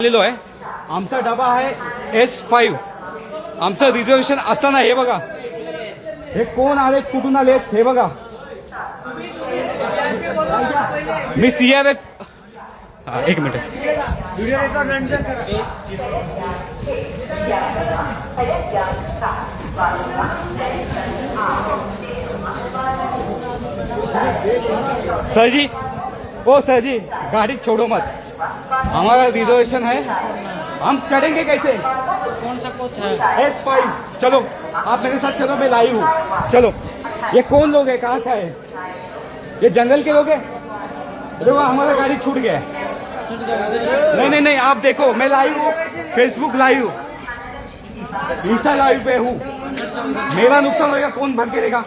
आलेलो आहे। आमचा डबा आहे S5। आमचं रिझर्वेशन असताना हे बघा, हे कोण आलेत कुठून आलेत हे बघा। मी CRF, एक मिनिट, सर जी, ओ सर जी गाड़ी छोड़ो मत, हमारा रिजर्वेशन है, हम चढ़ेंगे कैसे? कौन सा कोच है? S5। चलो आप मेरे साथ चलो, मैं लाई हूँ, चलो। ये कौन लोग है, कहाँ से आए? ये जंगल के लोग हैं? देखो हमारा गाड़ी छूट गया है। नहीं नहीं नहीं, आप देखो, मैं लाइव हूँ, फेसबुक लाइव हूँ, इंस्टा लाइव पे हूँ। मेरा नुकसान होगा, कौन भर के देगा?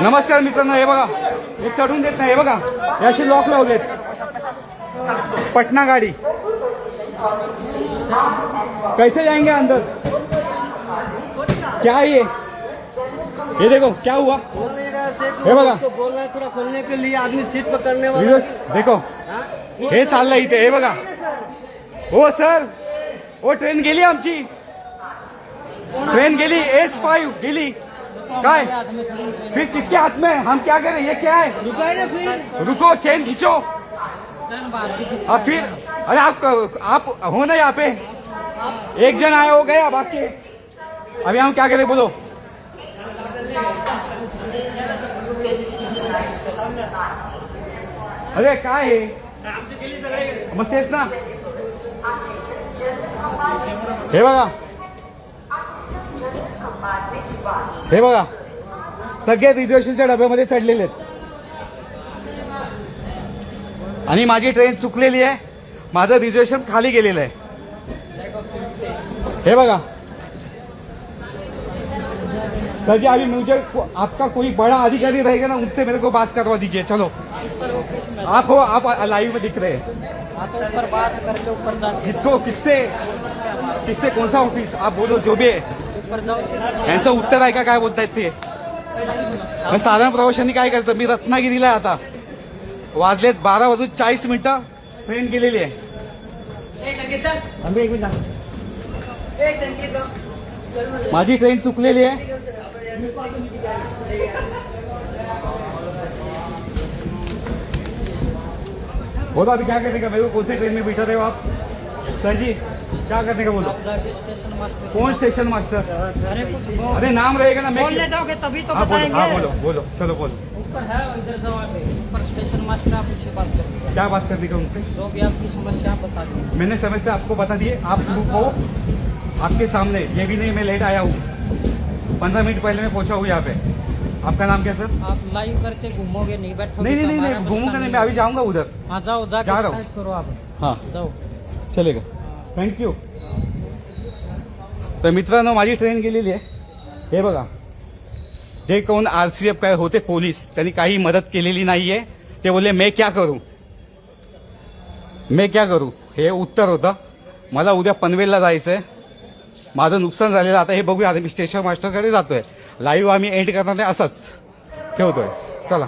नमस्कार मित्रांनो, हे बघा, हे चढून देत नाही, हे बघा, याशी लॉक लावलेत। पटना गाड़ी, कैसे जाएंगे अंदर? क्या है ये देखो क्या हुआ, हे बघा, बोल रहा है थोड़ा खोलने के लिए, आदमी सीट पकड़ने वाला। देखो हे चाललंय इथे, हे बघा। हो सर, वो ट्रेन गेली आमची, ट्रेन गेली, S5 गेली काय? फिर किसके हाथ में, हम क्या करें? ये क्या है? रुको, चेन खींचो। अब फिर, अरे आप हो ना यहाँ पे, एक जन आया हो गया, बाकी अभी हम क्या करें बोलो? अरे काय आहे मग, तेच ना, हे बघा, हे बघा, सगळे रिझर्वेशनच्या डब्यामध्ये चढलेले आहेत आणि माझी ट्रेन चुकलेली आहे, माझं रिझर्वेशन खाली गेलेलं आहे। हे बघा सर जी, अभी मुझे आपका कोई बड़ा अधिकारी रहेगा ना, उनसे मेरे को बात करवा दीजिए। चलो आप हो, आप लाइव में दिख रहे हैं, ऊपर बात करके ऊपर जाके किसको, किससे किससे, कौन सा ऑफिस, आप बोलो जो भी आहे। ऊपर जाओ। यांचं उत्तर आहे का, काय बोलतायत ते? साधारण प्रवाशांनी काय करायचं? मी रत्नागिरीला आहे आता, वाजलेत 12:40, ट्रेन गेलेली आहे। माझी ट्रेन चुकलेली आहे। बोलो अभी क्या करने का, मेरे को कौन सी ट्रेन में बैठा रहे हो आप? सर जी क्या करने का बोलो? Station master. कौन स्टेशन मास्टर? अरे कुछ बोल, अरे नाम रहेगा ना, मैं बोलने दोगे तभी तो हाँ बोलो, बताएंगे। हाँ बोलो बोलो, चलो बोलो। ऊपर है, इधर जाओ आगे, ऊपर स्टेशन मास्टर, आप उससे बात करिए, क्या बात करने का उनसे? जो भी आपकी समस्या आप बता दीजिए। मैंने समस्या आपको बता दिए, आप रुको, आपके सामने, ये भी नहीं मैं लेट आया हूँ, 15 मिनट पहले मैं पहुंचा हूँ यहाँ पे। आपका नाम क्या सर? आप लाइव करके घूमोगे, नहीं बैठोगे? नहीं नहीं तो नहीं, हमारा नहीं मसला घूमूंगा नहीं, मैं अभी जाऊंगा उधर। हाँ जाओ, जा रहा हूँ। करो आप, हाँ जाओ। चलेगा, थँक्यू। तर मित्रांनो, माझी ट्रेन गेलेली आहे, हे बघा, जे कोण RCF काय होते पोलीस, त्यांनी काही मदत केलेली नाहीये। ते बोलले मैं क्या करूं, मैं क्या करूं, हे उत्तर होतं। मला उद्या पनवेलला जायचंय, माझं नुकसान झालेलं, आता हे बघूया, आता मी स्टेशन मास्टरकडे जातोय, लाईव्ह आम्ही एंड करणार नाही, असंच ठेवतोय, चला।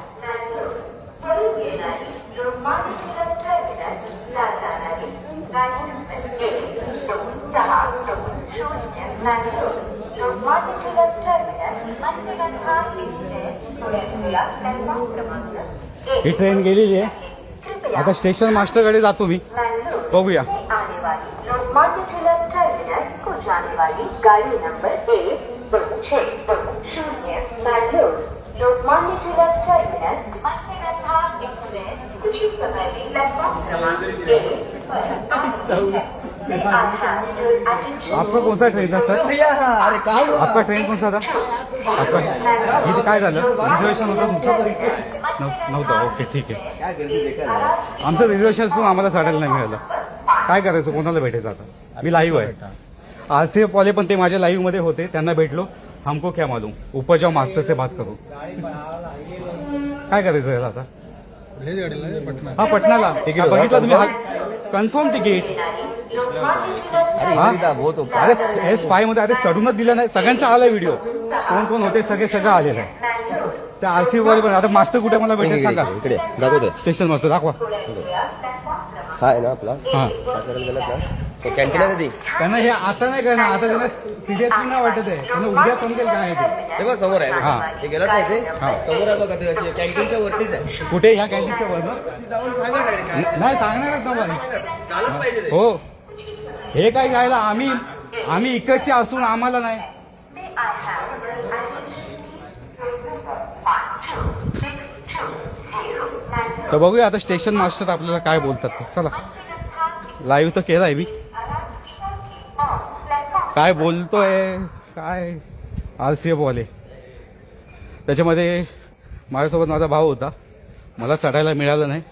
ही ट्रेन गेलेली आहे, आता स्टेशन मास्टरकडे जातो मी, बघूया। लोकमान्य टिलक टर्मिनस को जाने वाली गाड़ी number 1-6-0 Bangalore. Lokmanya Tilak terminus Matsyagandha express कुछ ही समय में प्लेटफॉर्म क्रमांक 1 पर आपका कौन सा ट्रेन था सर? भैया अरे काय आपका ट्रेन कौन सा था? आपका इथे काय झालं? रिझर्वेशन होतं तुमचं? नव्हतं, ओके ठीक आहे। आमचं रिझर्वेशन असून आम्हाला चढायला नाही मिळालं, काय करायचं, कोणाला भेटायचं आता? मी लाईव्ह आहे, RCF वाले पण ते माझ्या लाईव्ह मध्ये होते, त्यांना भेटलो, हमको क्या मालूम, ऊपर जाओ मास्टर से बात करू। काय करायचं याला आता? हा पटनाला बघितलं तुम्ही, कन्फर्म तिकीट, अरे S5 मध्ये, अरे चढूनच दिलं नाही, सगळ्यांचा आला व्हिडिओ, कोण कोण होते सगळं आलेलं आहे। त्या आरसी वाले पण आता मास्टर कुठे मला भेटेल सांगा. इकडे दाखवतोय. स्टेशन मास्टर दाखवा. हा आहे ना आपला. हा गेलात ना तो कॅन्टीन आहे ती. त्यांना हे आता नाही करणार, आता त्यांना सिरियसली नाही वाटत आहे, त्यांना उद्या समजेल काय आहे ते. ते बघ समोर आहे. हा. ते गेलात नाही ते. हा. समोर आहे बघा ते कॅन्टीनच्या वरतीच आहे. कुठे ह्या कॅन्टीनच्या वर ना? जाऊन सांगा डायरेक्ट. नाही सांगणारच ना मला. चालत पाहिजे ते. हो हे काय घ्यायला आम्ही इकडचे असून आम्हाला नाही. तर बघूया आता स्टेशन मास्टर आपल्याला काय बोलतात ते. चला लाईव्ह तर केलाय मी, काय बोलतोय काय RCF वाले. त्याच्यामध्ये माझ्यासोबत माझा भाऊ होता, मला चढायला मिळालं नाही.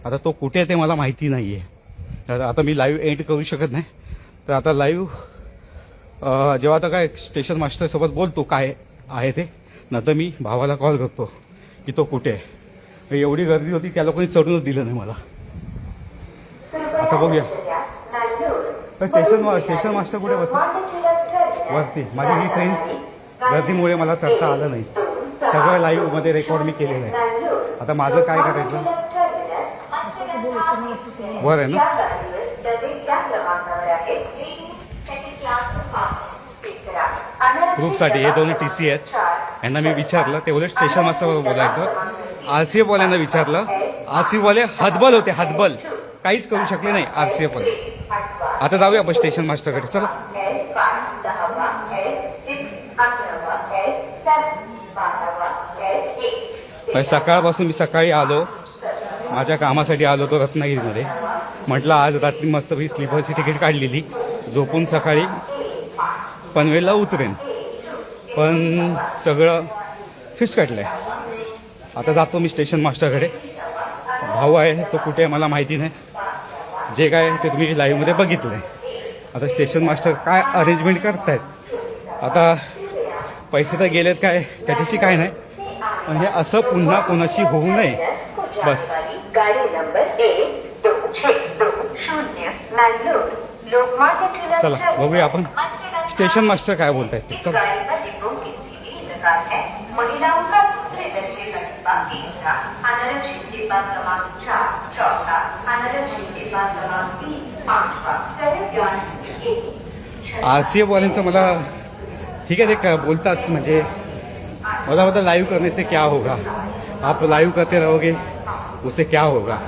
आता तो कुठे आहे ते मला माहिती नाही आहे. तर आता मी लाईव्ह एंड करू शकत नाही. तर आता लाईव्ह जेव्हा आता काय स्टेशन मास्टरसोबत बोलतो काय आहे ते, नंतर मी भावाला कॉल करतो की तो कुठे आहे. एवढी गर्दी होती त्या लोकांनी चढूनच दिलं नाही मला. आता बघूया. तर स्टेशन मास्टर कुठे बसतात? वरती. माझी ही ट्रेन गर्दीमुळे मला चढता आलं नाही. सगळं लाईव्ह मध्ये रेकॉर्ड मी केलेलं आहे. आता माझं काय करायचं? वर आहे ना. ग्रुपसाठी हे दोन TC आहेत. यांना मी विचारलं, ते बोलले स्टेशन मास्टरबरोबर बोलायचं. RCF वाल्यांना विचारलं, RCF वाले हतबल होते, हतबल, काहीच करू शकले नाही RCF वाले. आता जाऊया आपण स्टेशन मास्टरकडे. चला. सकाळपासून मी सकाळी आलो, माझ्या कामासाठी आलो तो रत्नागिरीमध्ये. म्हटलं आज रात्री मस्तपैकी स्लीपरची तिकीट काढलेली, झोपून सकाळी पनवेलला उतरेन, पण सगळं फिक्स काढलंय. आता जातो मी स्टेशन मास्टरकडे. भाऊ आहे तो कुठे आहे मला माहिती नाही. जे काय ते तुम्ही लाईव्हमध्ये बघितलं आहे. आता स्टेशन मास्टर काय अरेंजमेंट करतायत. आता पैसे तर गेलेत काय त्याच्याशी काय नाही, पण हे असं पुन्हा कोणाशी होऊ नये बस. चला बघूया आपण स्टेशन मास्टर काय बोलतायत ते. चला. RCF वाल्यांचं मला ठीक आहे ते बोलतात, म्हणजे बता लाइव करने से क्या होगा, आप लाइव करते रहोगे उससे क्या होगा.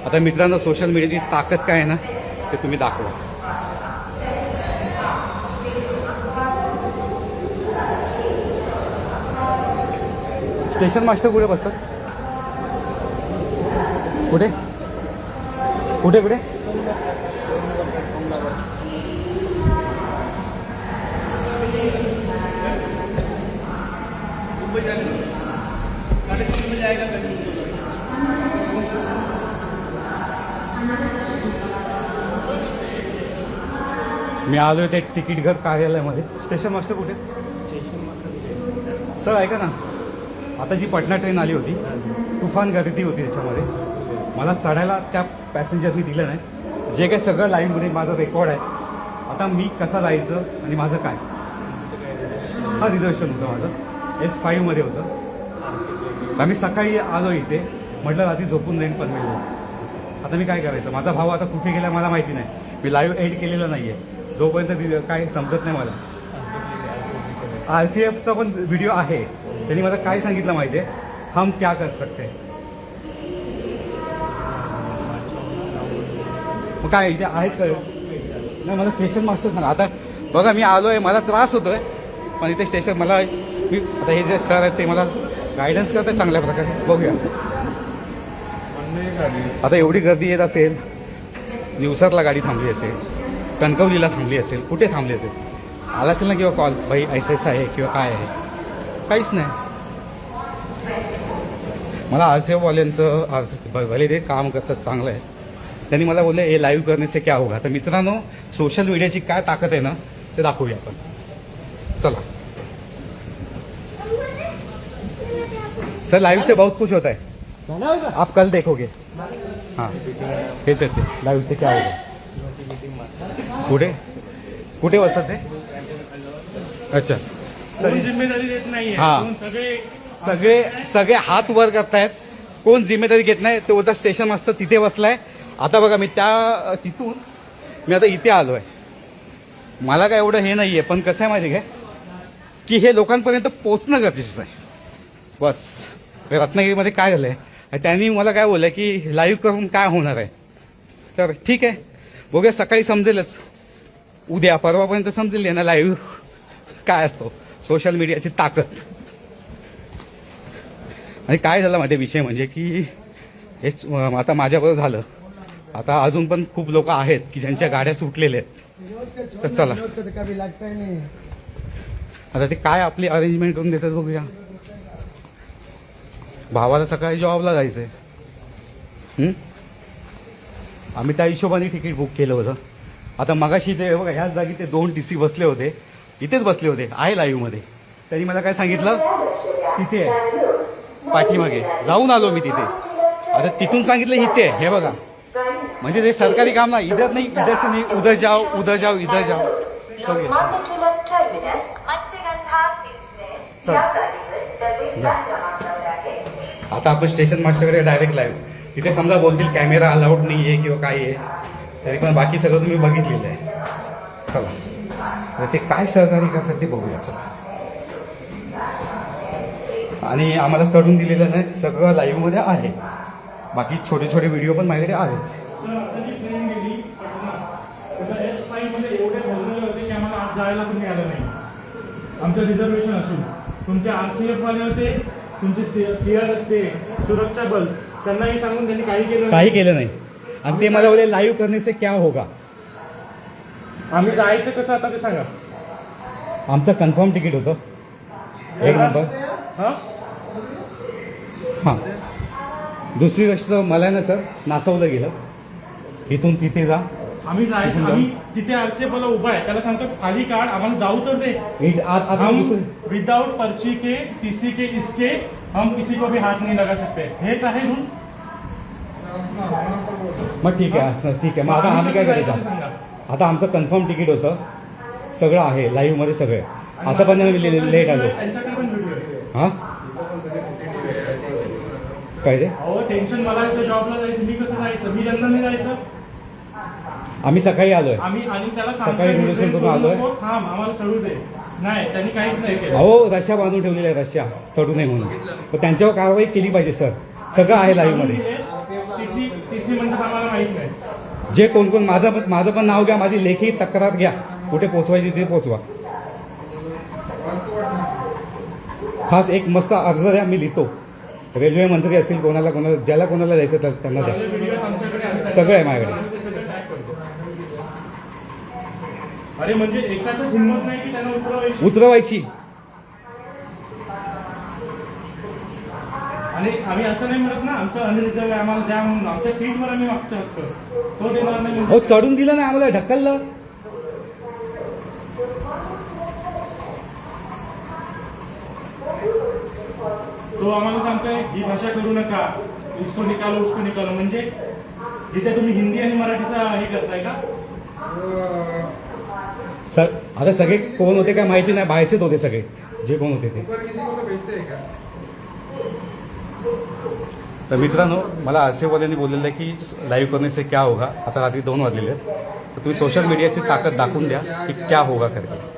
आता मित्रांनो सोशल मीडियाची ताकद काय आहे ना ते तुम्ही दाखवा. स्टेशन मास्टर कुठे बसतात? कुठे कुठे कुठे? मी आलोय ते तिकीट घर कार्यालयामध्ये. स्टेशन मास्टर कुठे? सर ऐका ना, आता जी पटना ट्रेन आली होती, तुफान गर्दी होती त्याच्यामध्ये. मला चढायला त्या पॅसेंजरनी दिलं नाही. जे काही सगळं लाईनमध्ये माझं रेकॉर्ड आहे. आता मी कसा जायचं आणि माझं काय? हा रिझर्वेशन होतं माझं, S5 मध्ये होतं. आम्ही सकाळी आलो इथे, म्हटलं आधी झोपून जाईन पनवेलला. आता मी काय करायचं? माझा भाऊ आता कुठे गेला मला माहिती नाही. मी लाईव्ह एड केलेलं नाही आहे. जोपर्यंत काय समजत नाही मला. RCFचा पण व्हिडिओ आहे. त्यांनी मला काय सांगितलं माहिती आहे? हम क्या कर सकते. मग काय इथे आहेत का? नाही मला स्टेशन मास्टर सांगा. आता बघा मी आलोय, मला त्रास होतोय, पण इथे स्टेशन मला मी आता हे जे सर आहेत ते मला गायडन्स करतात चांगल्या प्रकारे. बघूया. आता एवढी गर्दी येत असेल, निवसारला गाडी थांबली असेल, कणकवलीला थांबली असेल, कुठे थांबली असेल, आला असेल ना किंवा कॉल, भाई ऐसा आहे किंवा काय आहे, काहीच नाही. मला RCF वाल्यांचं भले ते काम करतात चांगलं आहे. त्यांनी मला बोलले हे लाईव्ह करने से क्या होगा. तर मित्रांनो सोशल मीडियाची काय ताकद आहे ना ते दाखवूया आपण. चला. सर लाइव से बहुत कुछ होता है, आप कल देखोगे. हाँ हेच आहे ते. लाईव्ह से क्या होगा. कुठे कुठे बसतात ते? अच्छा कोणी जिम्मेदारी देत नाहीये. हा. सगळे सगळे सगळे हात वर करतायत, कोण जिम्मेदारी घेत नाही. तो होता स्टेशन मास्तर तिथे बसलाय. आता बघा मी तिथून मी आता इथे आलो आहे. मला काय एवढं हे नाही आहे, पण कसं आहे माहिती आहे की हे लोकांपर्यंत पोचणं गरजेचं आहे. बस रत्नागिरीमध्ये काय झालं आहे, त्यांनी मला काय बोललं की लाईव्ह करून काय होणार आहे. तर ठीक आहे, बघूया सकाळी समजेलच, उद्या परवापर्यंत समजेल यांना लाईव्ह काय असतो, सोशल मीडियाची ताकद. आणि काय झालं माझे विषय म्हणजे की हेच आता माझ्याबरोबर झालं. आता अजून पण खूप लोक आहेत की ज्यांच्या गाड्या सुटलेल्या आहेत. तर चला आता ते काय आपली अरेंजमेंट करून देतात बघूया. भावाला सकाळी जॉबला जायचंय. आम्ही त्या हिशोबाने तिकीट बुक केलं होतं. आता मगाशी ते बघा ह्याच जागी ते 2 TC बसले होते, इथेच बसले होते, आहे लाईव्हमध्ये. त्यांनी मला काय सांगितलं, तिथे आहे पाठीमागे. जाऊन आलो मी तिथे. आता तिथून सांगितलं इथे आहे, हे बघा. म्हणजे ते सरकारी काम नाही, इधर नाही, इधर से नाही, उधर जाओ, उधर जाओ, इधर जाओ. लोकमान्य टिळक टर्मिनस मत्स्यगंधा एक्सप्रेस या गाडीवर डबे जमा झाले आहे. आता आपण स्टेशन मास्टरकडे डायरेक्ट लाईव्ह. तिथे समजा बोलतील कॅमेरा अलाउड नाही आहे किंवा काय आहे, तरी पण बाकी सगळं तुम्ही बघितलेलं आहे. चला ते काय सहकार्य करतात ते बघूया. चला. आणि आम्हाला चढून दिलेलं नाही, सगळं लाईव्हमध्ये आहे. बाकी छोटे छोटे व्हिडिओ पण माझ्याकडे आहेत. जायला पण मिळालं नाही. आमचं रिझर्वेशन असून तुमचे RCF वाले होते, तुमचे CR ते सुरक्षा बल, त्यांनाही सांगून त्यांनी काही केलं नाही. आणि ते मला बोलले लाईव्ह करने से क्या होगा. आम्ही जायचं कसं आता ते सांगा. आमचं कन्फर्म तिकीट होतं, एक नंबर. हां, दुसरी गोष्ट मला ना सर नाचवलं गेलं, इथून तिथे जा. आम्ही जायचं, आम्ही तिथे RCF वाला उभा आहे, त्याला सांगतो खाली काढ, आम्हाला जाऊ तर दे. विदाउट पर्ची के TC के इसके हम किसी को भी हाथ नहीं लगा सकते. हेच आहे रूल. मग ठीक आहे असणार, ठीक आहे. मग आता आम्ही काय करायचं. आता आमचं कन्फर्म तिकीट होतं, सगळं आहे लाईव्हमध्ये सगळं. असं पण लेट आलो. त्यांच्याकडे पण व्हिडिओ आहे. हां काय ते. अहो टेन्शन मला येतं, जॉबला जायचं, मी कसं जायचं, मी लंडनला जायचं. आम्ही सकाळी आलोय. आम्ही आणि त्याला सकाळी रिझर्वेशन करून आलोय. थांब आम्हाला चढू दे. नाही त्यांनी काहीच नाही केलं. अहो रश्या बांधून ठेवलेल्या आहे, रश्या चढू नये म्हणून. पण त्यांच्यावर कारवाई केली पाहिजे सर. सगळं आहे लाईव्हमध्ये. TC म्हणजे आम्हाला माहित नाही. जे कोण माझं पण नाव घ्या, माझी लेखी तक्रार घ्या, कुठे पोचवायची ते पोचवा. हाच एक मस्त अर्ज द्या, मी लिहितो. रेल्वे मंत्री असतील, कोणाला ज्याला कोणाला जायचं तर त्यांना द्या. सगळं आहे माझ्याकडे. अरे म्हणजे एकाच हिंमत नाही की त्यांना उतरवायची. आणि आम्ही असं नाही म्हणत ना आमचं अनरिझर्व आहे, आम्हाला द्या म्हणून. आमच्या सीटवर आम्ही मागतो हक्क, तो देणार नाही. हो चढून दिलं नाही आम्हाला, ढकललं. तो आम्हाला सांगतोय ही भाषा करू नका, इसको निकालो उसको निकालो. म्हणजे इथे तुम्ही हिंदी आणि मराठीचा हे करताय का. आता सगळे कोण होते काय माहिती नाही, बाहेरचेच होते सगळे जे कोण होते ते. तर मित्रांनो, मला RCF-वाल्यांनी बोललेलं आहे की लाईव्ह करने से क्या होगा. आता रात्री 2 वाजलेले आहेत. तर तुम्ही सोशल मीडियाची ताकद दाखवून द्या की क्या होगा करके.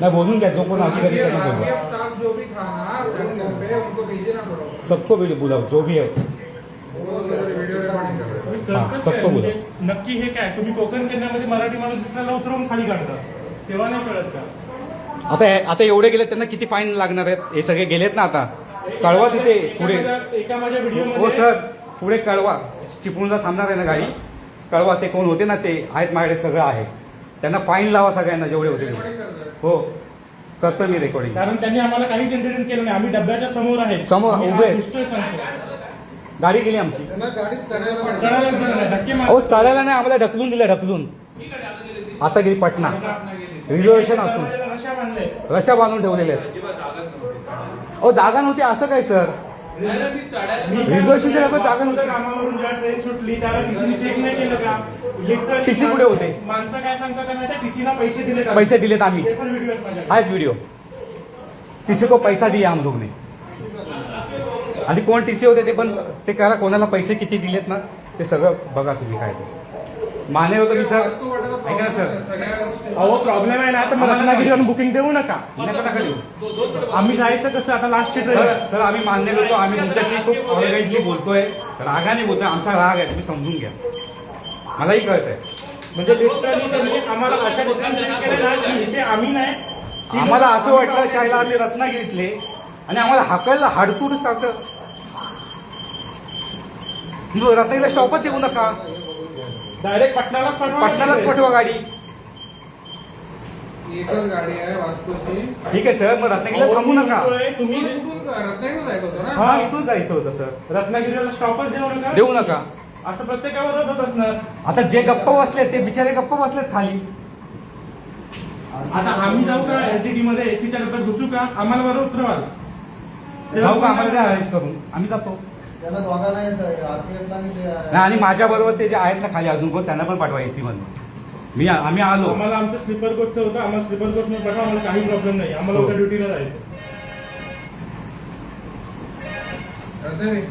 नाही बोलून घ्या, जो कोण अधिकारी त्यांना बोलवा. सबको बुलाओ, जो भी है सबको बोला. नक्की हे काय तुम्ही कोकण केंद्रामध्ये मराठी माणूस दिसण्याला उतरवून खाली काढता, तेव्हा नाही कळत का. आता एवढे गेले, त्यांना किती फाईन लागणार आहेत. हे सगळे गेलेत ना, आता कळवा तिथे पुढे. एका माझ्या व्हिडिओ. हो सर, पुढे कळवा. चिपळूणला थांबणार आहे ना गाडी, कळवा. ते कोण होते ना ते आहेत माझ्याकडे, सगळं आहे. त्यांना फाईन लावा सगळ्यांना जेवढे होते. हो करतो मी रेकॉर्डिंग. कारण त्यांनी आम्हाला काहीच एंटरटेन केलं नाही. आम्ही डब्याच्या समोर आहे, समोर उभे. गाडी गेली आमची. हो चालायला नाही, आम्हाला ढकलून दिलं, ढकलून. आता गेली पटना. रिझर्वेशन असून रश्या बांधून ठेवलेले आहेत. अहो जागा नव्हती असं काय सर. रिझर्वेशनच्या लोक जागा नव्हतं. कामावरून जेव्हा ट्रेन सुटली त्याला टीसीने चेक नाही केलं का? लिटरली TC कुठे होते? माणसं काय सांगतात ते माहिती टीसीला पैसे दिले का? पैसे दिलेत आम्ही. ते पण व्हिडिओ आहेत माझ्याकडे. हाच व्हिडिओ. टीसी को पैसा दिया हम लोग ने. आणि कोण टीसी होते ते पण ते करा, कोणाला पैसे किती दिलेत ना ते सगळं बघा तुम्ही काय ते. माने होतं की सर ऐका ना सर, अहो प्रॉब्लेम आहे ना तर मग रत्नागिरीवरून बुकिंग देऊ नका. नका नका देऊ. आम्ही जायचं कसं आता लास्टची ट्रेन सर सर आम्ही मान्य करतो, आम्ही तुमच्याशी खूप ऑर्गनाइजली बोलतोय, रागाने बोलतोय, आमचा राग आहे, तुम्ही समजून घ्या, मलाही कळत आहे. म्हणजे लिटरली त्यांनी आम्हाला अशा ठिकाणी treat केलं ना की इथे आम्ही नाही ती आम्हाला लोकं असं वाटलं चायला आम्ही रत्नागिरीतले आणि आम्हाला हाकलला हाडतूड चालतं. रत्नागिरीला स्टॉपच देऊ नका, डायरेक्ट पटणालाच पटणालाच पाठवा गाडी. एकच गाडी आहे वास्कोची. ठीक आहे सर, मग रत्नागिरीला थांबू नका. तुम्ही रत्नागिरीला जायचं होतं ना. हा इथून जायचं होतं सर. रत्नागिरीला स्टॉपच देऊ देऊ नका. असं प्रत्येकावर होत असणार. आता जे गप्प बसलेत ते बिचारे गप्प बसलेत खाली. आता आम्ही जाऊ का एलटीडी मध्ये एसीच्या डब्यात घुसू का? आम्हाला बरोबर उतरवाल. जाऊ का आम्हाला ते अरेंज करून आम्ही जातो. त्याला दोघांना RPF आणि ते नाही, आणि माझ्या बरोबर ते जे आहेत ना खाली अजून कोण त्यांना पण पाठवा एसी मध्ये. आम्ही आलो. आम्हाला आमचं स्लीपर कोचचं होतं, आम्हाला स्लीपर कोच मध्ये पाठवा, आम्हाला काही प्रॉब्लेम नाही, आम्हाला हो. उद्या ड्युटीला जायचं. रत्नागिरी.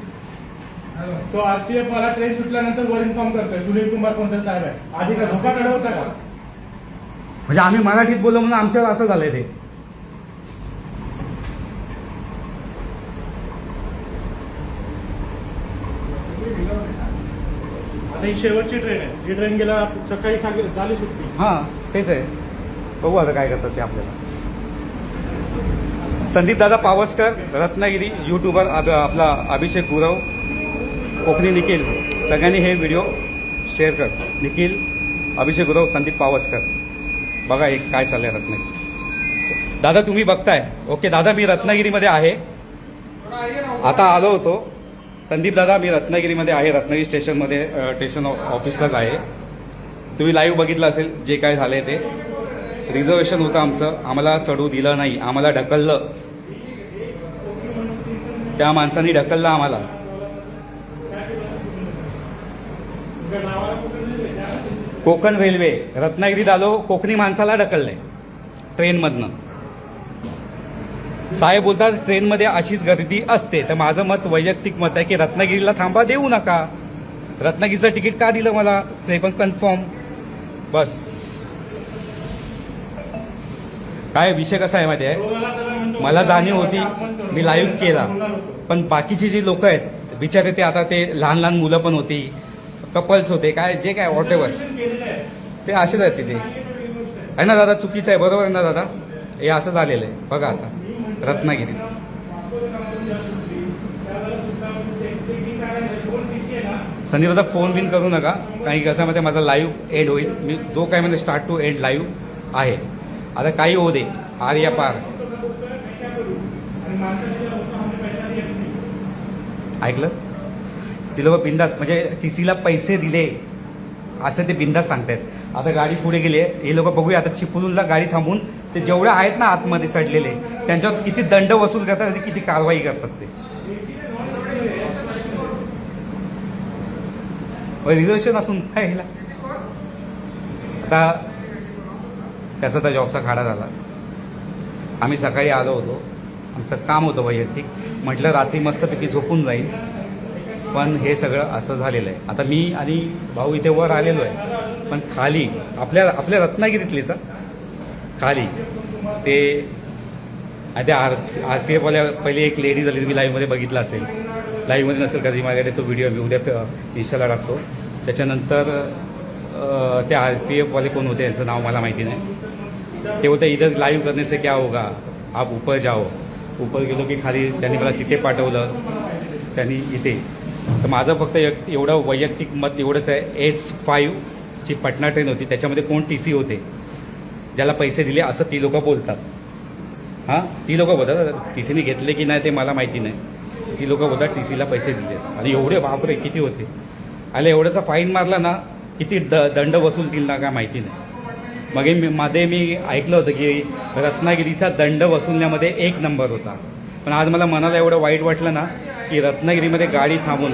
हॅलो. तो RCF मला ट्रेन सुटल्यानंतर वर इन्फॉर्म करतोय सुनील कुमार कोणते साहेब आहे. आधी का झोपाकडे होता का? म्हणजे आम्ही मराठीत बोललो म्हणून आमच्यावर असं झालंय ते. आता ही शेवटची ट्रेन आहे, जी ट्रेन गेला सकाळी झाली सुट्टी. हा तेच आहे, बघू आता काय करतात ते आपल्याला. संदीप दादा पावसकर रत्नागिरी, युट्यूबर आपला अभिषेक गुरव, कोकणी निखिल, सगळ्यांनी हे व्हिडिओ शेअर कर. निखिल, अभिषेक गुरव, संदीप पावसकर, बघा एक काय चाललंय रत्नागिरी. दादा तुम्ही बघताय, ओके दादा मी रत्नागिरीमध्ये आहे, आता आलो होतो. संदीप दादा मी रत्नागिरीमध्ये आहे, रत्नागिरी स्टेशनमध्ये स्टेशन ऑफिसलाच आहे. तुम्ही लाईव्ह बघितलं असेल जे काय झालंय ते. रिझर्वेशन होतं आमचं, आम्हाला चढू दिलं नाही, आम्हाला ढकललं, त्या माणसांनी ढकललं आम्हाला. कोकण रेल्वे रत्नागिरीत आलो, कोकणी माणसाला ढकललंय ट्रेनमधनं. साहेब बोलतात ट्रेनमध्ये अशीच गर्दी असते, तर माझं मत वैयक्तिक मत आहे की रत्नागिरीला थांबा, देऊ नका. रत्नागिरीचं तिकीट का दिलं मला ते पण कन्फर्म. बस काय विषय कसा आहे माहिती आहे, मला जाणीव होती, मी लाईव्ह केला, पण बाकीची जी लोक आहेत बिचारे ते आता ते लहान लहान मुलं पण होती, कपल्स होते, काय जे काय वॉटेवर ते असेच आहेत तिथे. आहे ना दादा, चुकीचं आहे, बरोबर आहे ना दादा, हे असं झालेलं आहे. बघा आता रत्नागिरी संदीप दादा फोन बिन करू नका, काही कसं मध्ये माझा लाईव्ह एंड होईल. मी जो काय म्हणजे स्टार्ट टू एंड लाईव्ह आहे. आता काही होऊ दे, आर या पार. ऐकलं, ती लोक बिंदास म्हणजे टीसीला पैसे दिले असं ते बिंदास सांगतायत. आता गाडी पुढे गेली आहे, हे लोक बघूया आता चिपळूणला गाडी थांबून ते जेवढे आहेत ना आतमध्ये चढलेले त्यांच्यावर किती दंड वसूल करतात आणि किती कारवाई करतात ते. रिझर्वेशन असून काय ह्याला आता त्याचा तर जॉबचा खाडा झाला. आम्ही सकाळी आलो होतो, आमचं काम होतं वैयक्तिक, म्हटलं रात्री मस्तपैकी झोपून जाईल, पण हे सगळं असं झालेलं आहे. आता मी आणि भाऊ इथे वर आलेलो आहे, पण खाली आपल्या रत्नागिरीतलीच खाली ते त्या RPF वाल्या पहिले एक लेडी झाली, मी लाईव्हमध्ये बघितलं असेल, लाईव्हमध्ये नसेल कधी माझ्याकडे तो व्हिडिओ मी उद्या इंस्टाला टाकतो. त्याच्यानंतर ते RPF वाले कोण होते यांचं नाव मला माहिती नाही. ते होतं इधर लाईव्ह करने से क्या होगा, आप ऊपर जाओ. ऊपर गेलो की खाली त्यांनी मला तिथे पाठवलं, त्यांनी इथे. तर माझं फक्त एवढं वैयक्तिक मत एवढंच आहे, S5 ची पटना ट्रेन होती, त्याच्यामध्ये कोण TC होते ज्याला पैसे दिले असं ती लोकं बोलतात. हां, ती लोकं बोलतात, TCने घेतले की नाही ते मला माहिती नाही, ती लोकं बोलतात TCला पैसे दिले. आणि एवढे बापरे किती होते, आले एवढ्याचा फाईन मारला ना किती दंड वसूलतील ना काय माहिती नाही. मग मध्ये मी ऐकलं होतं की रत्नागिरीचा दंड वसूलण्यामध्ये 1 नंबर होता. पण आज मला मनाला एवढं वाईट वाटलं ना की रत्नागिरीमध्ये गाडी थांबून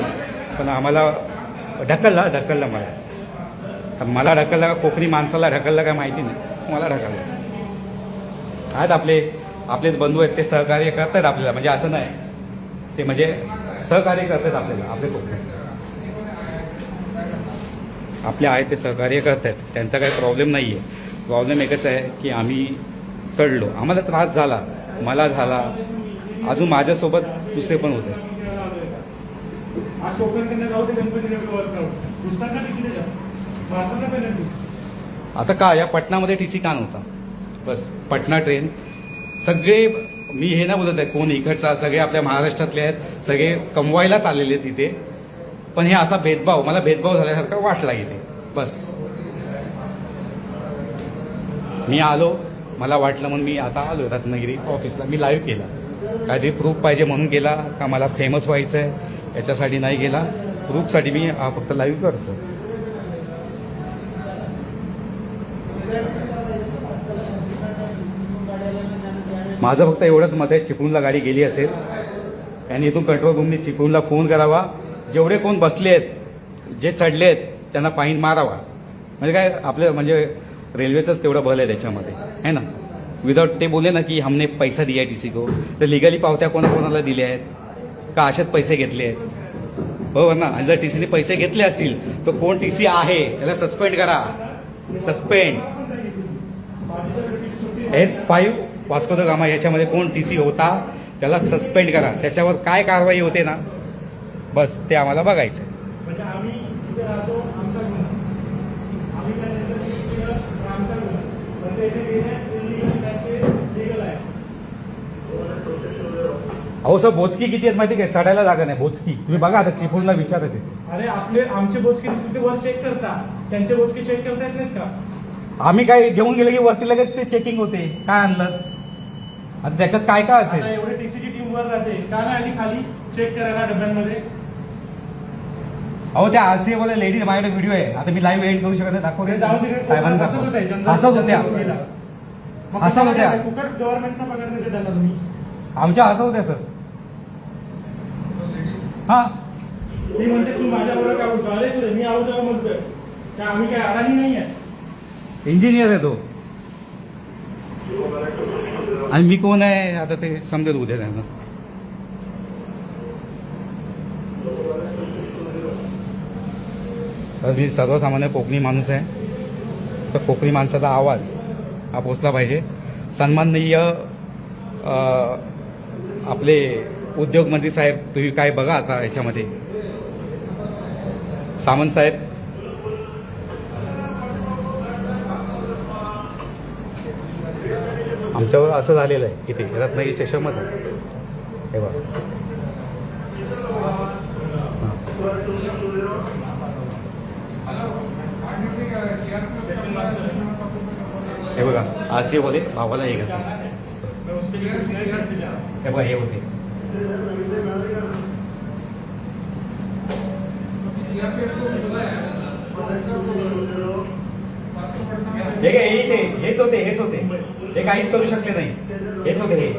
पण आम्हाला ढकलला मला. तर मला ढकलला का कोकणी माणसाला ढकलला काय माहिती नाही, मला ढकलला. आहेत आपलेच बंधू आहेत, ते सहकार्य करतात आपल्याला, म्हणजे असं नाही, ते म्हणजे सहकार्य करतात आपल्याला. आपले कोकणी आपले आहेत ते सहकार्य करतात, त्यांचा काही प्रॉब्लेम नाही आहे. प्रॉब्लेम एकच आहे की आम्ही चढलो, आम्हाला त्रास झाला, मला झाला, अजून माझ्यासोबत दुसरे पण होते. आज कोकणकडनं जाऊ ते गणपती दुसऱ्यांना तिकडे जा, भारताला पेनल्टी. आता का या पटनामध्ये TC का नव्हता? बस पटना ट्रेन सगळे, मी हे नाही बोलत आहे कोण इकडचा, सगळे आपल्या महाराष्ट्रातले आहेत, सगळे कमवायला चाललेले आहेत तिथे. पण हे असा भेदभाव, मला भेदभाव झाल्यासारखा वाटला इथे. बस मी आलो, मला वाटलं म्हणून मी आता आलो रत्नागिरी ऑफिसला. मी लाईव्ह केला, काहीतरी प्रूफ पाहिजे म्हणून गेला का मला फेमस व्हायचं आहे याच्यासाठी नाही गेला, प्रूफसाठी मी फक्त लाईव्ह करतो. माझं फक्त एवढंच मत आहे, चिपळूणला गाडी गेली असेल आणि इथून कंट्रोल रूमने चिपळूणला फोन करावा, जेवढे कोण बसले आहेत, जे चढले आहेत त्यांना फाईन मारावा. म्हणजे काय आपलं म्हणजे रेल्वेचंच तेवढं बल आहे त्याच्यामध्ये, है ना. विदाउट ते बोले ना की हमने पैसा दिया है TC को, तर लिगली पावत्या कोणाकोणाला दिल्या आहेत का अशाच पैसे घेतले आहेत, बरोबर ना. आणि जर TCने पैसे घेतले असतील तर कोण TC आहे त्याला सस्पेंड करा, suspend. S5 Vasco the gamma याच्यामध्ये कोण TC होता त्याला सस्पेंड करा, त्याच्यावर काय कारवाई होते ना, बस ते आम्हाला बघायचं. म्हणजे आम्ही इथे राहतो, आमचा गुन्हा. आम्ही त्यांच्याकडे आमचा गुन्हा. पण ते इथे गेले, त्यांचे लीगल आहे. अहो सर, बोचकी किती आहेत माहिती काय, चढायला जागा नाही, बोचकी. तुम्ही बघा आता चिपळूणला विचारत ते. अरे आमचे बोचके तिथे वर चेक करता, त्यांचे बोचके चेक करता येत नाहीत का? आम्ही काय घेऊन गेले की वरती लगेच ते चेकिंग होते, काय आणलं आता त्याच्यात काय काय असेल. आता एवढे TCची टीम वर राहते, का नाही आली खाली चेक करायला डब्यांमध्ये? अहो त्या RCA वाल्या लेडीज माझ्याकडे व्हिडिओ आहे, आता मी लाईव्ह एंड करू शकत नाही, दाखवते ते जाऊन तिकडे साहेबांना हसत होते, दाखव. जनता- हसत होत्या, मग हसत होत्या. फुकट गव्हर्नमेंटचा पगार देते त्यांना तुम्ही. आमच्या हसत होत्या सर. हा ती म्हणते तू माझ्याबरोबर काय बोलतो, अरे तुझे मी आलो तेव्हा म्हणतोय काय आम्ही काय अडाणी नाही आहे. इंजिनियर आहे तो, आणि मी कोण आहे आता ते समजेल उद्या त्यांना. तर मी सर्वसामान्य कोकणी माणूस आहे, तर कोकणी माणसाचा आवाज हा पोचला पाहिजे. सन्माननीय आपले उद्योगमंत्री साहेब, तुम्ही काय बघा आता याच्यामध्ये, सामंत साहेब, आमच्यावर असं झालेलं आहे इथे रत्नागिरी स्टेशनमध्ये, हे बघा. हे बघा RCA बोले भावाला हे घेतलं, हे बघा हे होते. हे काय हेच होते हे काहीच करू शकले नाही, हेच होते हे.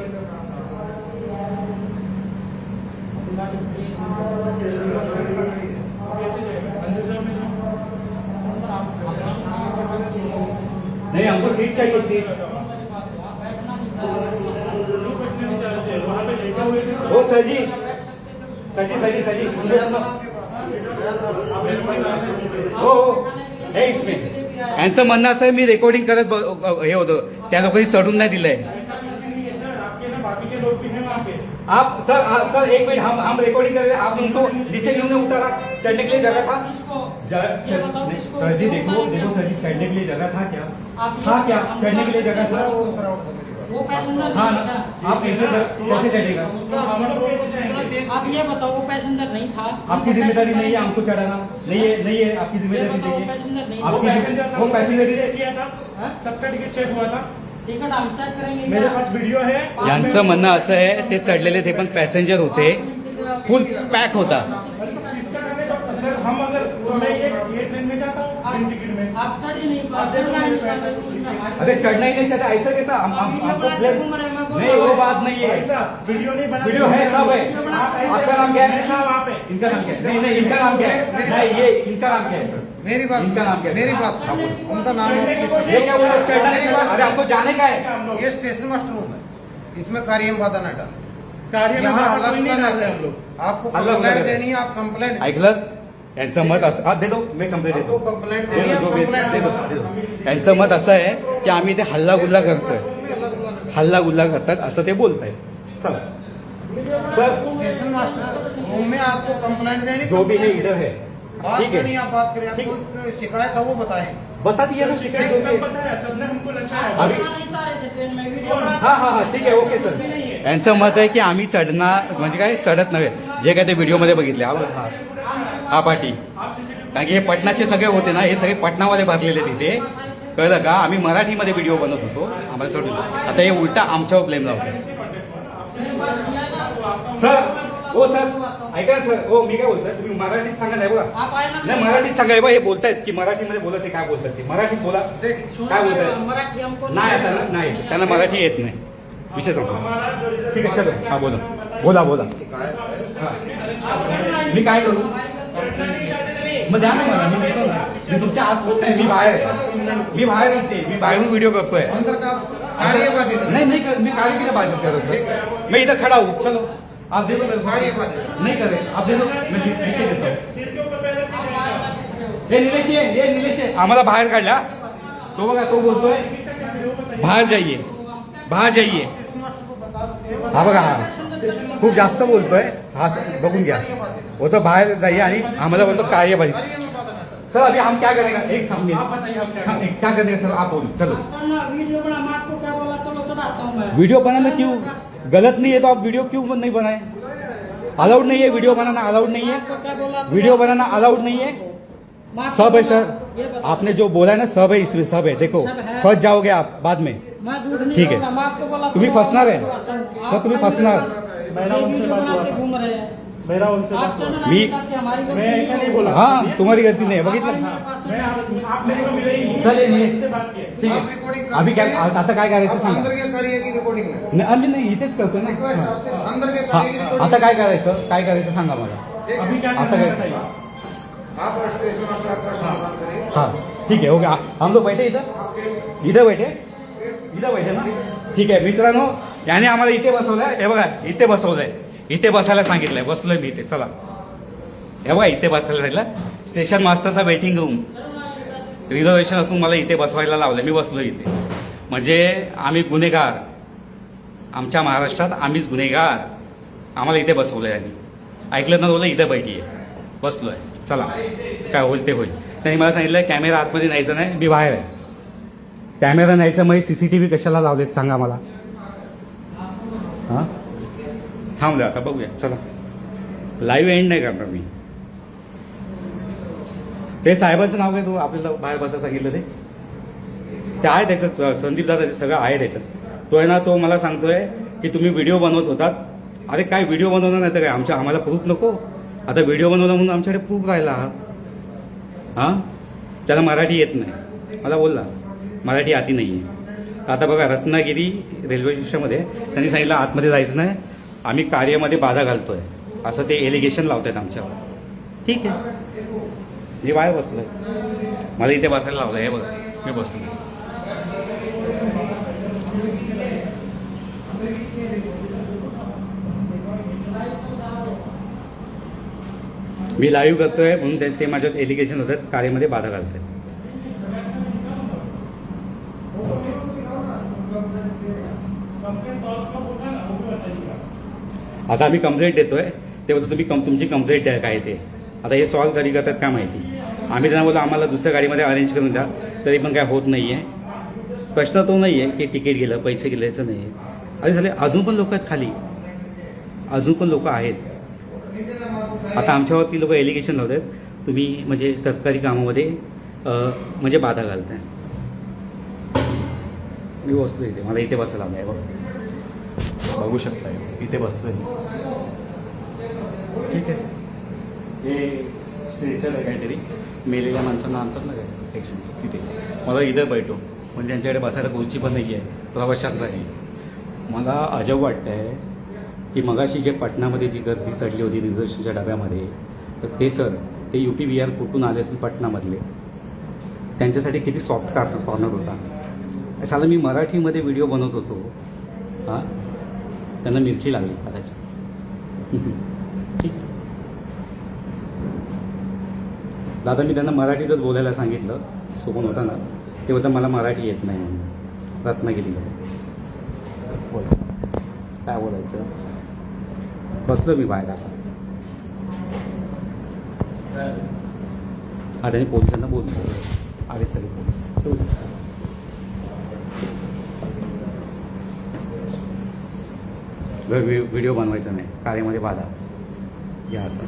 नहीं हमको सीट चाहिए, सीट. ओ सर जी, हो हे इसमें यांचं म्हणणं असं आहे मी रेकॉर्डिंग करत हे होतं, त्या लोकांनी चढून नाही दिलंय. आप सर एक मिनट, हम रिकॉर्डिंग कर रहे हैं, आप उनको नीचे क्यों नहीं उतारा? चढ़ने के लिए जगह था सर जी, देखो सर जी, चढ़ने के लिए जगह था क्या चढ़ने के लिए जगह था? वो पैसेंजर हाँ नहीं था। आप कैसे चढ़ेगा? आप ये बताओ वो पैसेंजर नहीं था। आपकी जिम्मेदारी नहीं है हमको चढ़ाना, नहीं है आपकी जिम्मेदारी नहीं है. पैसेंजर नहीं आपकी वो पैसेंजर चेक किया था, सबका टिकट चेक हुआ था, टिकट हम चेक करेंगे। मेरे पास वीडियो है. यांचं म्हणणं असं आहे ते चढलेले ते पण पॅसेंजर होते, फुल पॅक होता. इसका करने का अगर मैं ये ट्रेन में जाता हूँ बिन टिकट में, आप चढ़ी नहीं आप देखो मेरे पैसे. अरे चढ़ना ही नहीं चाहते, ऐसा कैसा हमको नहीं, वो बात नहीं है. ऐसा वीडियो नहीं बना, वीडियो है, सब है. आप ऐसे आपका नाम क्या है? हाँ, वहाँ पे। इनका नाम क्या है? नहीं नहीं, इनका नाम क्या है? नहीं, ये इनका नाम क्या है सर? मेरी बात इनका नाम क्या है? मेरी बात हाँ, बोलो। उनका नाम ये क्या बोला? चढ़ना मेरी है? बात- अरे आपको जाने का है। ये स्टेशन मास्टर रूम है, इसमें कार्यम वादा ना डाल। कार्य में यहाँ बात अलग कोई नहीं अलग डालते है। हम लोग। आपको अलग कंप्लेंट अलग है। देनी है, आप कंप्लेंट ऐकलं यांचं मत असं हा, दे दो मी कंप्लेंट आपको देतो कंप्लेंट दे देनी है, दो, आप दे दो, कंप्लेंट दे दो, दे दे दो. यांचं मत असं आहे की आम्ही ते हल्ला गुल्ला करतोय, हल्ला गुल्ला करतात असं ते बोलताय. चला सर, स्टेशन मास्टर रूम में आपको कंप्लेंट देनी, जो भी है इधर है, बात ठीक है. करनी, आप बात करें, ठीक. आपको एक शिकायत है वो बताएं। बता दिया ना शिकायत सब होगी. पता है, सबने हमको नचाया। अभी हा हा हा ठीक आहे, ओके सर. यांचं मत आहे की आम्ही चढणार म्हणजे काय चढत नव्हे, जे काय ते व्हिडिओमध्ये बघितले हा पाठी, कारण की हे पटनाचे सगळे होते ना, हे सगळे पटनामध्ये बांधलेले तिथे, कळलं का. आम्ही मराठीमध्ये व्हिडिओ बनवत होतो, आम्हाला सोडून आता हे उलटा आमच्यावर ब्लेम लावतो. सर हो सर ऐका ना सर, हो मी काय बोलतोय, तुम्ही मराठीत सांगा नाही बघा. आप आए ना नाही मराठीत सांगा, हे बघा हे बोलतायत की मराठीमध्ये बोलत ते काय बोलतात ते मराठीत बोला. काय बोलतायत? मराठी हमको नाही आता नाही, त्यांना मराठी येत नाही, विषय सांगतो. ठीक आहे चलो, हा बोला बोला बोला. हा. मी काय करू? मग द्या ना मला, मी देतो ना. मी तुमच्या आत पोस्ट आहे, मी बाहेर येते, मी बाहेरून व्हिडिओ करतोय. अंदर का कार्य बाधित नहीं नहीं मैं कार्य की बात कर रहा हूँ सर, मैं इधर खड़ा हूँ. चलो आप दे दो मेरे को. कार्य बाधित नहीं करे, आप दे दो, मैं लिख के देता हूँ. सिर के ऊपर पहले ये नीलेश आहे, आम्हाला बाहेर काढला. तो बघा तो बोलतोय बाहेर जाइए, बाहेर जाइए. हा बघा हा खूप जास्त बोलतोय, हा बघून घ्या. वो तो बाहेर जाइए आणि आम्हाला बोलतो कार्यवाही. सर अभी हम क्या करेंगे, एक सामने क्या करेंगे सर, आप बोलो. चलो वीडियो बना, मैं आपको क्या बोला, चलो चढ़ाता हूँ मैं. वीडियो बनाना क्यों गलत नहीं है, तो आप वीडियो क्यों नहीं बनाए? अलाउड नहीं है वीडियो बनाना, अलाउड नहीं है आपको क्या बोला, वीडियो बनाना, अलाउड नहीं है. मैं सब है आपको सर, ये बता- आपने जो बोला है ना सब है, इसमें सब है. देखो सब है। फंस जाओगे आप बाद में. मैं झूठ नहीं ठीक है. बोला, मैं आपको बोला तुम्ही चलो, फंसणार आहे. चढ़ाता हूँ. सर, आप तुम्ही क्या फंसणार. मेरा ये उनसे वीडियो बात बना हुआ के था. घूम रहे हैं. मेरा उनसे आप बात हुआ. चढ़ना मी- नहीं चाहते, हमारी गलती मैं ऐसा नहीं बोला. हाँ तुम्हारी गलती नहीं है, बघितलं. मैं आप मेरे को मिले ही नहीं. चलिए, नहीं. इससे बात की है. ठीक आप आहे, रिकॉर्डिंग अभी काय आता काय करायचं आप सांगा. अंदर के कार्य की रिकॉर्डिंग में नाही, आम्ही नाही इथेच करतो ना. रिक्वेस्ट आपसे अंदर के हा कार्य की आता रिकॉर्डिंग. काय करायचं सांगा मला. अभी क्या आता करना है काय? बताइए. आप स्टेशन मास्टर आपका समाधान करिए. हाँ ठीक है, ओके. हम लोग बैठे इधर, इथं बैठे ना. ठीक आहे मित्रांनो, याने आम्हाला इथे बसवलंय. हे बघा इथे बसवलंय, इथे बसायला सांगितलंय, बसलोय मी इथे. चला हे बघा इथे बसायला सांगितलं. स्टेशन मास्टरचा वेटिंग रूम रिझर्वेशन असून मला इथे बसवायला लावलं, मी बसलो इथे. म्हणजे आम्ही गुन्हेगार, आमच्या महाराष्ट्रात आम्हीच गुन्हेगार, आम्हाला इथे बसवलंय. आणि ऐकलं ना, बोललं इथे बैठी आहे, बसलोय. चला काय होईल ते होईल. त्यांनी मला सांगितलं कॅमेरा आतमध्ये न्यायचं नाही, मी बाहेर आहे. कॅमेरा न्यायचं, मग CCTV कशाला लावलेत सांगा मला. हां थांबलं आता बघूया. चला लाईव्ह एंड नाही करणार मी. ते साहेबांचं नाव काय, तू आपल्याला बाहेर बसायला सांगितलं ते आहे त्याच्यात, संदीप दादा ते सगळं आहे त्याच्यात. तो आहे ना, तो मला सांगतोय की तुम्ही व्हिडिओ बनवत होतात. अरे काय व्हिडिओ बनवणार नाही तर काय, आम्हाला प्रूफ नको. आता व्हिडिओ बनवला म्हणून आमच्याकडे प्रूफ राहिला. हां त्याला मराठी येत नाही, मला बोलला मराठी आती नाही आहे. आता बघा रत्नागिरी रेल्वे स्टेशनमध्ये त्यांनी सांगितलं आतमध्ये जायचं नाही, आम्ही कार्यामध्ये बाधा घालतोय, असं ते एलिगेशन लावतात आमच्यावर. ठीक आहे, मी बाहेर बसलोय, मला इथे बसायला लावलं. हे बघा मी बसलो. मी लाईव्ह करतोय म्हणून ते माझ्यात एलिगेशन होतात, कार्यामध्ये बाधा घालतात. आता आम्ही कंप्लेंट देतोय, तेव्हा तुम्ही तुमची कंप्लेंट द्या काय ते. आता हे सॉल्व्ह कधी करतात काय माहिती. आम्ही त्यांना बोलतो आम्हाला दुसऱ्या गाडीमध्ये अरेंज करून द्या, तरी पण काय होत नाही आहे. प्रश्न तो नाही आहे की तिकीट गेलं, पैसे गेल्याचं नाही आहे. अरे झाले अजून पण लोक आहेत खाली, अजून पण लोक आहेत. आता आमच्यावरती लोक एलिगेशन लावतात, तुम्ही म्हणजे सरकारी कामामध्ये म्हणजे बाधा घालताय. मी बसलो इथे, मला इथे बसायला आहे बघ, बघू शकताय इथे बसतोय. ठीक आहे, हे स्ट्रेचर आहे काहीतरी, मेलेल्या माणसांना आणतात ना काय ॲक्सिडेंट, तिथे मला इथं बैठो. म्हणजे त्यांच्याकडे बसायला खुर्ची पण नाही आहे, प्रवाशांचा आहे. मला अजब वाटतं आहे की मगाशी जे पटनामध्ये जी गर्दी चढली होती रिझर्वेशनच्या डब्यामध्ये, तर ते सर ते UP बिहार कुठून आले असेल पटनामधले, त्यांच्यासाठी किती सॉफ्ट कॉर्नर होता. साला मी मराठीमध्ये व्हिडिओ बनवत होतो, हां त्यांना मिरची लागली कदाचित. ठीक. दादा मी त्यांना मराठीतच बोलायला सांगितलं, सोबत होता ना, ते होतं मला मराठी येत नाही म्हणून. रत्नागिरीमध्ये बोला काय बोलायचं. बसलो मी बाहेर आता. हा त्यांनी पोलिसांना बोलतो, आले सगळे पोलीस. व्हिडिओ बनवायचा नाही, कार्यामध्ये बाधा. या आता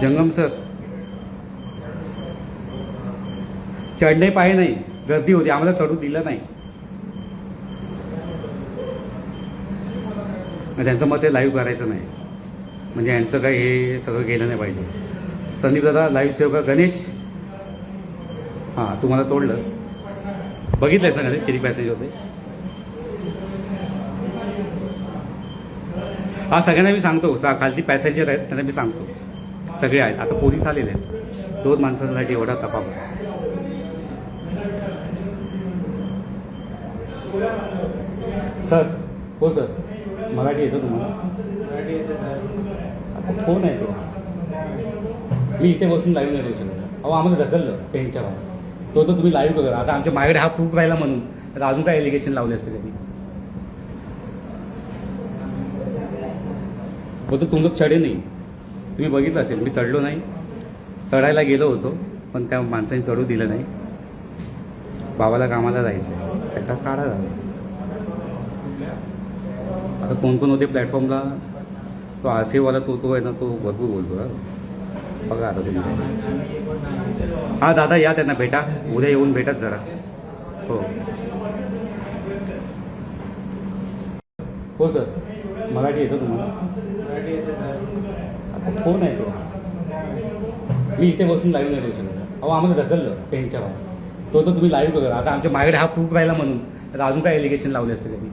जंगम सर चढणे पाय नाही, गर्दी होती, आम्हाला चढू दिलं नाही. त्यांचं मत हे लाईव्ह करायचं नाही, म्हणजे यांचं काही हे सगळं गेलं नाही पाहिजे. संदीप दादा लाईव्ह सेवक गणेश, हां तुम्हाला सोडलंच, बघितलंय ना गणेश किती पॅसेंजर होते. हा सगळ्यांना मी सांगतो, खालती पॅसेंजर आहेत त्यांना मी सांगतो, सगळे आहेत. आता पोलीस आलेले आहेत, 2 माणसांसाठी एवढा तपा. सर हो सर मराठी येतं तुम्हाला? आता फोन आहे तो, मी इथे बसून लाईव्ह नाही करू शकत. अहो आम्हाला ढकललं ट्रेनच्या बाहेर, तो तर तुम्ही लाईव्ह करा. आता आमच्या माझ्याकडे हा प्रूफ राहिला म्हणून, तर अजून काय एलिगेशन लावले असते त्यांनी. होतं तुमचं चढे नाही, तुम्ही बघितलं असेल, मी चढलो नाही. चढायला गेलो होतो पण त्या माणसाने चढू दिलं नाही. बाबाला कामाला जायचं आहे, त्याचा काढा झाला. आता कोण कोण होते प्लॅटफॉर्मला, तो आरसेवाला तो आहे ना, तो भरपूर बोलतो. बघा आता तुम्ही. हा दादा या त्यांना भेटा, उद्या येऊन भेटाच जरा. हो हो सर मराठी येतं तुम्हाला? आता फोन आहे तो, मी इथे बसून लाईव्ह नाही करू शकत. अहो आम्हाला ढकललं ट्रेनच्या बाहेर, तो तर तुम्ही लाईव्ह करा. आता आमच्या माझ्याकडे हा प्रूफ राहिला म्हणून, तर अजून काय एलिगेशन लावले असते त्यांनी.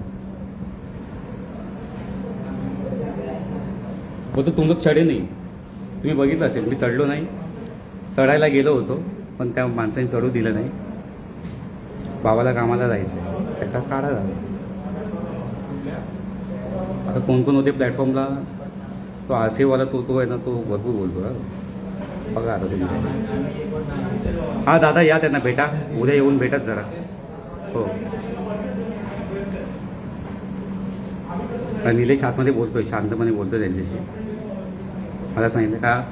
होतं तुमचं चढे नाही, तुम्ही बघितलं असेल, मी चढलो नाही. चढायला गेलो होतो पण त्या माणसाने चढू दिलं नाही. बाबाला कामाला जायचं आहे, त्याचा काढा झाला. आता कोण कोण होते प्लॅटफॉर्मला, तो आरसेवाला तो आहे ना, तो भरपूर बोलतो. बघा आता तुम्ही. हा दादा या त्यांना भेटा, उद्या येऊन भेटाच जरा. हो निलेश आतमध्ये बोलतोय, शांतपणे बोलतोय त्यांच्याशी. मला सांगितलं का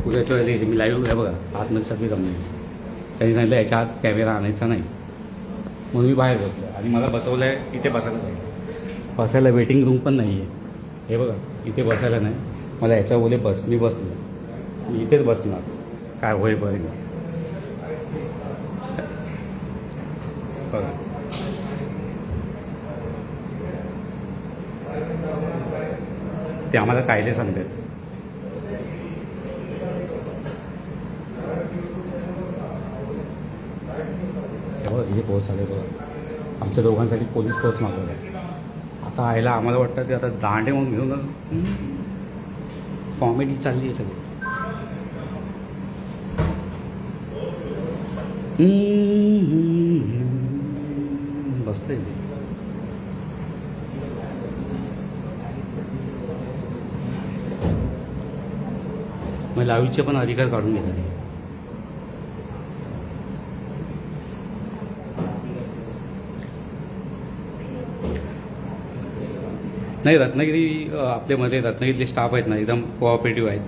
उद्याच्या वेळेला मी लाईव्ह आहे बघा, आतमध्ये सगळी जमली. त्यांनी सांगितलं याच्या आत कॅमेरा आणायचा नाही, म्हणून मी बाहेर बसलो. आणि मला बसवलं आहे इथे बसायला जायचं, बसायला वेटिंग रूम पण नाही आहे. हे बघा इथे बसायला नाही, मला याच्या बोले बस, मी बसलो, मी इथेच बसणार, काय होईपर्यंत. बघा ते आम्हाला कायदे सांगतात. बघा इथे पोहोच आले बघा, आमच्या दोघांसाठी पोलीस पोच मागवला आहे. आता आयला आम्हाला वाटतं ते आता दांडे म्हणून घेऊन कॉमेडी चालली आहे सगळी. बसतंय ते मग लाईव्हचे पण अधिकार काढून घेतले. नाही रत्नागिरी आपल्यामध्ये रत्नागिरीतले स्टाफ आहेत ना एकदम कोऑपरेटिव्ह आहेत,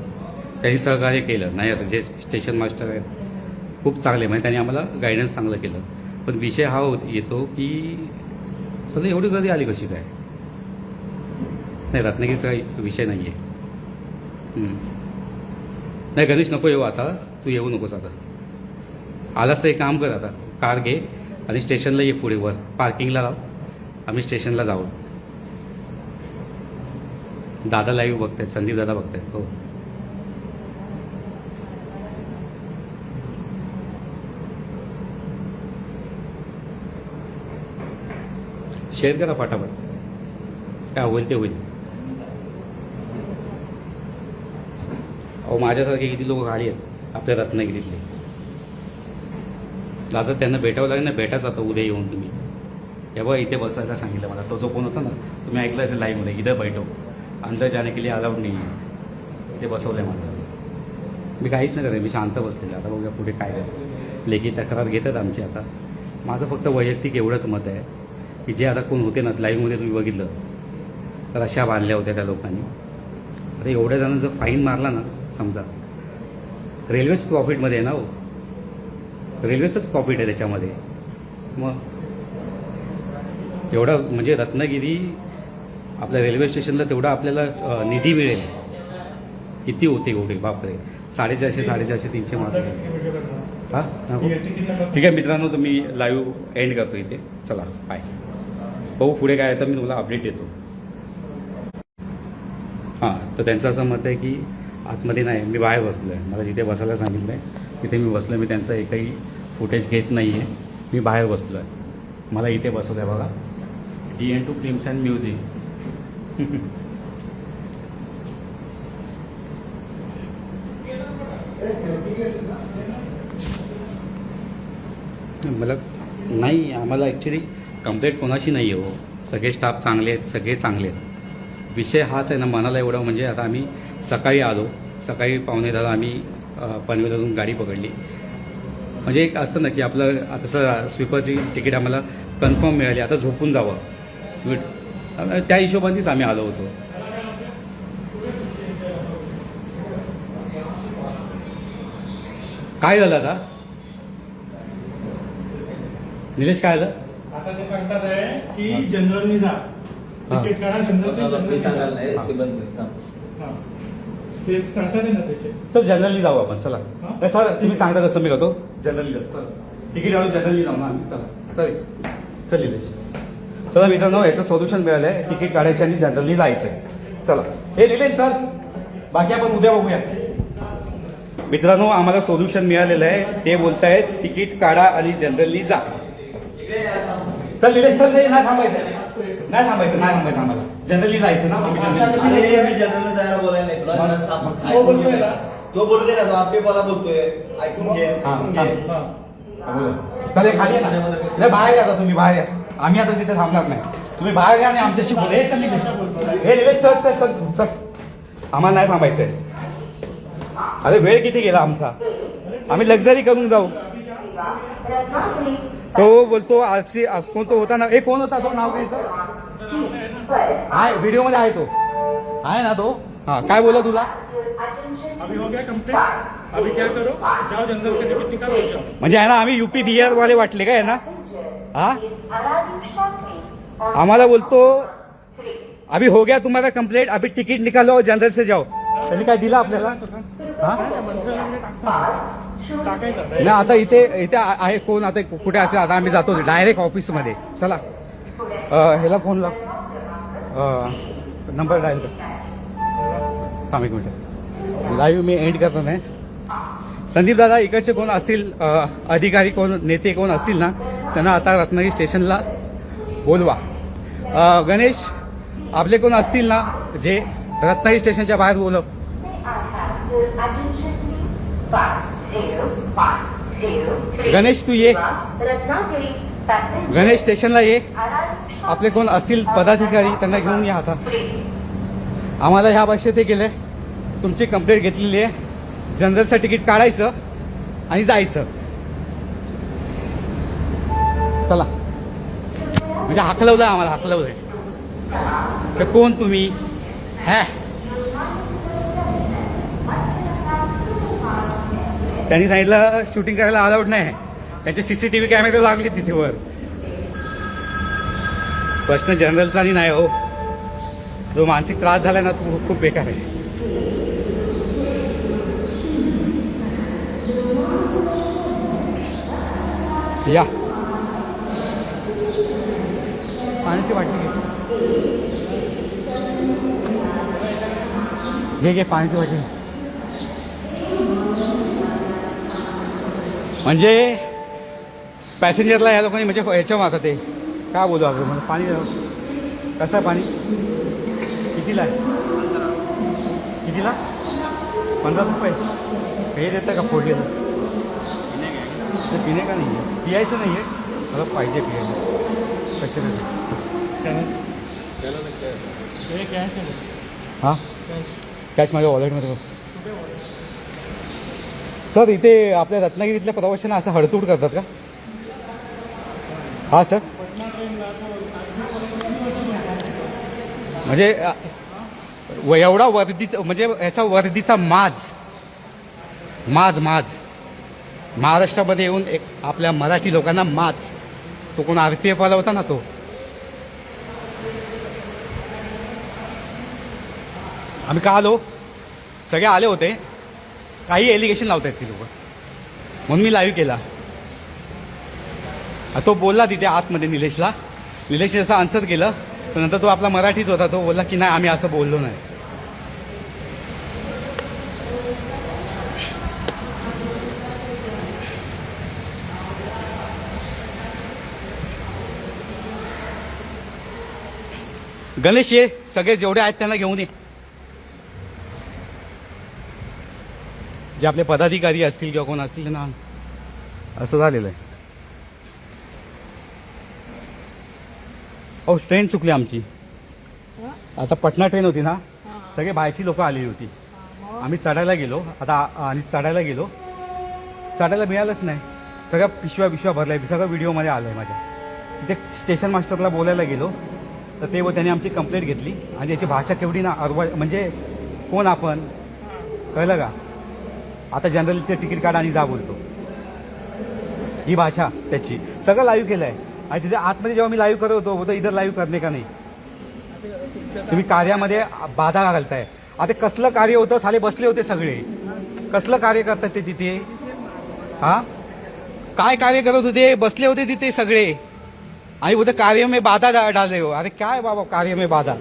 त्यांनी सहकार्य केलं नाही असं. जे स्टेशन मास्टर आहेत खूप चांगले, म्हणजे त्यांनी आम्हाला गायडन्स चांगलं केलं. पण विषय हा येतो की सगळं एवढी गर्दी आली कशी काय. नाही रत्नागिरीचा काही विषय नाही आहे. नाही गणेश नको येऊ आता, तू येऊ नकोस आता. आलास तर एक काम कर, आता कार घे आणि स्टेशनला ये, पुढे वर पार्किंगला लाव, आम्ही स्टेशनला जाऊ. दादा लाईव्ह बघतायत, संदीप दादा बघतायत. हो शेअर करा फटाफट. काय होईल ते होईल. अहो माझ्यासारखे किती लोक आली आहेत आपल्या रत्नागिरीतले. दादा त्यांना भेटावं लागेल ना. भेटाच आता उद्या येऊन तुम्ही. हे बघा इथे बसायला सांगितलं मला. तो जो कोण होता ना तुम्ही ऐकलं असेल लाईव्हमध्ये, इथं बैठो अंदर जाने के लिए अलाउड नाही. ते बसवलं आहे मला. मी काहीच नाही करत, मी शांत बसलेलं. आता बघूया पुढे काय करतो. लेखी तक्रार घेतात आमची. आता माझं फक्त वैयक्तिक एवढंच मत आहे की जे आता कोण होते ना लाईव्हमध्ये तुम्ही बघितलं तर अशा बांधल्या होत्या त्या लोकांनी. आता एवढ्या जणांना जर फाईन मारला ना समजा, रेल्वेच प्रॉफिटमध्ये आहे ना हो. रेल्वेचंच प्रॉफिट आहे त्याच्यामध्ये. मग तेवढा म्हणजे रत्नागिरी आपल्या रेल्वे स्टेशनला तेवढा आपल्याला निधी मिळेल. किती होते एवढे बापरे. 450 300 मारले. हां ठीक आहे मित्रांनो, तर मी लाईव्ह एंड करतो इथे. चला बाय. बघू पुढे काय आहे तर मी तुम्हाला अपडेट देतो. हां तर त्यांचं असं मत आहे की आतमध्ये नाही, मी बाहेर बसलो आहे. मला जिथे बसायला सांगितलं आहे तिथे मी बसलो आहे. मी त्यांचं एकही फुटेज घेत नाही आहे. मी बाहेर बसलो आहे. मला इथे बसवलं आहे बघा. DN2 films and music. मला नाही, आम्हाला ॲक्च्युली कंप्लेंट कोणाशी नाही आहे हो. सगळे स्टाफ चांगले आहेत, सगळे चांगले आहेत. विषय हाच आहे ना मनाला एवढा. म्हणजे आता आम्ही सकाळी आलो, सकाळी 9:15 आम्ही पनवेलवरून गाडी पकडली. म्हणजे एक असतं ना की आपलं आता स्वीपरची तिकीट आम्हाला कन्फर्म मिळाली, आता झोपून जावं. त्या हिशोबानेच आम्ही आलो होतो. काय झालं आता निलेश, काय झालं? आता ते सांगतात आहे की जनरलनी जा, तिकीट काढा जनरलची. सांगायला नाही ते बंद कर. ते सांगतात आहे ना त्याचे. चल जनरली जाऊ आपण. चला हा? नाही सर तुम्ही सांगता तसं मी करतो. जनरली जाऊ. चल तिकीट आलो जनरली जाऊ ना आम्ही. चला चल चल निलेश. चला मित्रांनो, याचं सोल्युशन मिळालं आहे. तिकीट काढायचं आणि जनरली जायचं आहे. चला हे निलेश चल, बाकी आपण उद्या बघूया. मित्रांनो आम्हाला सोल्युशन मिळालेलं आहे. ते बोलतायत तिकीट काढा आणि जनरली जा. चल निलेश चल. नाही थांबायचं, नाही थांबायचं, नाही थांबायचं. आम्हाला जनरली जायचं ना. आम्ही अरे मी जनरल जायला बोलायला नाही तुला. जरा स्थाप- तो ऐकून बोलतोय घे. ना. तो बोलू दे ना. तो आपली बोला बोलतोय. ऐकून घे. हा, ऐकून हा. घे. चल हे खाली या ना. नाही बाहेर या, तुम्ही बाहेर या. आम्ही आता तिथे थांबणार नाही. तुम्ही बाहेर या आणि आमच्याशी बोला. हे चल निलेश. हे निलेश चल चल चल चल. आम्हाला नाही थांबायचंय. अरे वेळ किती गेला आमचा. आम्ही लक्झरी करून जाऊ. तो बोलतो आरसी कोण तो होता ना. हे कोण होता तो, नाव घ्यायचं. आहे व्हिडिओ मध्ये आहे तो, आहे ना तो. हा काय बोला तुला. अभी हो गया कंप्लीट. अभी क्या करो, जाओ जनरल का तिकीट निकालो और जाओ. म्हणजे आहे ना आम्ही UP बिहार वाले वाटले काय ना. हा आम्हाला बोलतो अभी हो गया तुम्हारा कंप्लीट, अभी टिकट निकालो और जनरल से जाओ. त्यांनी काय दिलं आपल्याला. हा नाही आता इथे इथे आहे कोण आता कुठे असेल. आता आम्ही जातो डायरेक्ट ऑफिसमध्ये. चला ह्याला फोन लाव. नंबर डायल कर. थांब एक मिनिट. लाईव्ह मी एंड करतो नाही. संदीप दादा इकडचे कोण असतील अधिकारी कोण नेते कोण असतील ना त्यांना आता रत्नागिरी स्टेशनला बोलवा. गणेश आपले कोण असतील ना जे रत्नागिरी स्टेशनच्या बाहेर बोलव. गणेश तू ये. गणेश स्टेशनला ये. आपले कोण असतील पदाधिकारी त्यांना घेऊन या. आता आम्हाला ह्या भाषेत ते केलंय. तुमची कंप्लेंट घेतलेली आहे. जनरलचं तिकीट काढायचं आणि जायचं. चला म्हणजे हाकलवलंय आम्हाला, हाकलवलंय. तर कोण तुम्ही. हॅ त्यांनी सांगितलं शूटिंग करायला अलाउड नाही. त्यांचे CCTV कॅमेरे लागले तिथे वर. प्रश्न जनरलचा नाही हो. जो मानसिक त्रास झालाय ना तो खूप बेकार आहे. या पाण्याची बाटली घे पाण्याची बाटली. म्हणजे पॅसेंजरला या लोकांनी म्हणजे ह्याच्या मागं ते काय बोलू आपण. मला पाणी द्या. कसं आहे पाणी कितीला आहे कितीला 15 रुपये हे देतं का फोडलेलं ते पिणे का नाही आहे पियायचं नाही आहे मला पाहिजे पियायला कसे हां कॅश माझ्या वॉलेटमध्ये बघ सर इथे आपल्या रत्नागिरीतल्या प्रवाशांना असं हडतूड करतात का हां सर म्हणजे एवढा वर्दीचा म्हणजे याचा वर्दीचा माज महाराष्ट्रामध्ये येऊन एक आपल्या मराठी लोकांना माज तो कोण RPF वाला होता ना तो आम्ही का आलो सगळे आले होते काही एलिगेशन लावत आहेत ती लोक म्हणून मी लाईव्ह केला तो बोलला तिथे आतमध्ये निलेशने असं आन्सर केलं तर नंतर तो आपला मराठीच होता तो बोलला की नाही आम्ही असं बोललो नाही गणेश ये सगळे जेवढे आहेत त्यांना घेऊन ये जे आपले पदाधिकारी असतील किंवा कोण असतील ना असं झालेलं आहे अहो ट्रेन चुकली आमची आता पटना ट्रेन होती ना सगळे बाहेरची लोक आलेली होती आम्ही चढायला गेलो चढायला मिळालंच नाही सगळ्या पिशव्या भरल्या सगळं व्हिडिओमध्ये आलं आहे माझ्या तिथे स्टेशन मास्टरला बोलायला गेलो तर ते त्यांनी आमची कंप्लेंट घेतली आणि याची भाषा केवढी ना म्हणजे कोण आपण कळलं का आता जनरलचं तिकीट काढा आणि जा बोलतो ही भाषा त्याची सगळं लाईव्ह केलं आहे आणि तिथे आतमध्ये जेव्हा मी लाईव्ह करत होतो इधर लाईव्ह करणे का नाही तुम्ही कार्यामध्ये बाधा घालताय आता कसलं कार्य होतं साले बसले होते सगळे कसलं कार्य करतात ते तिथे हा काय कार्य करत होते बसले होते तिथे सगळे आणि उद्या कार्य में बाधा डाले हो अरे काय बाबा कार्य में बाधा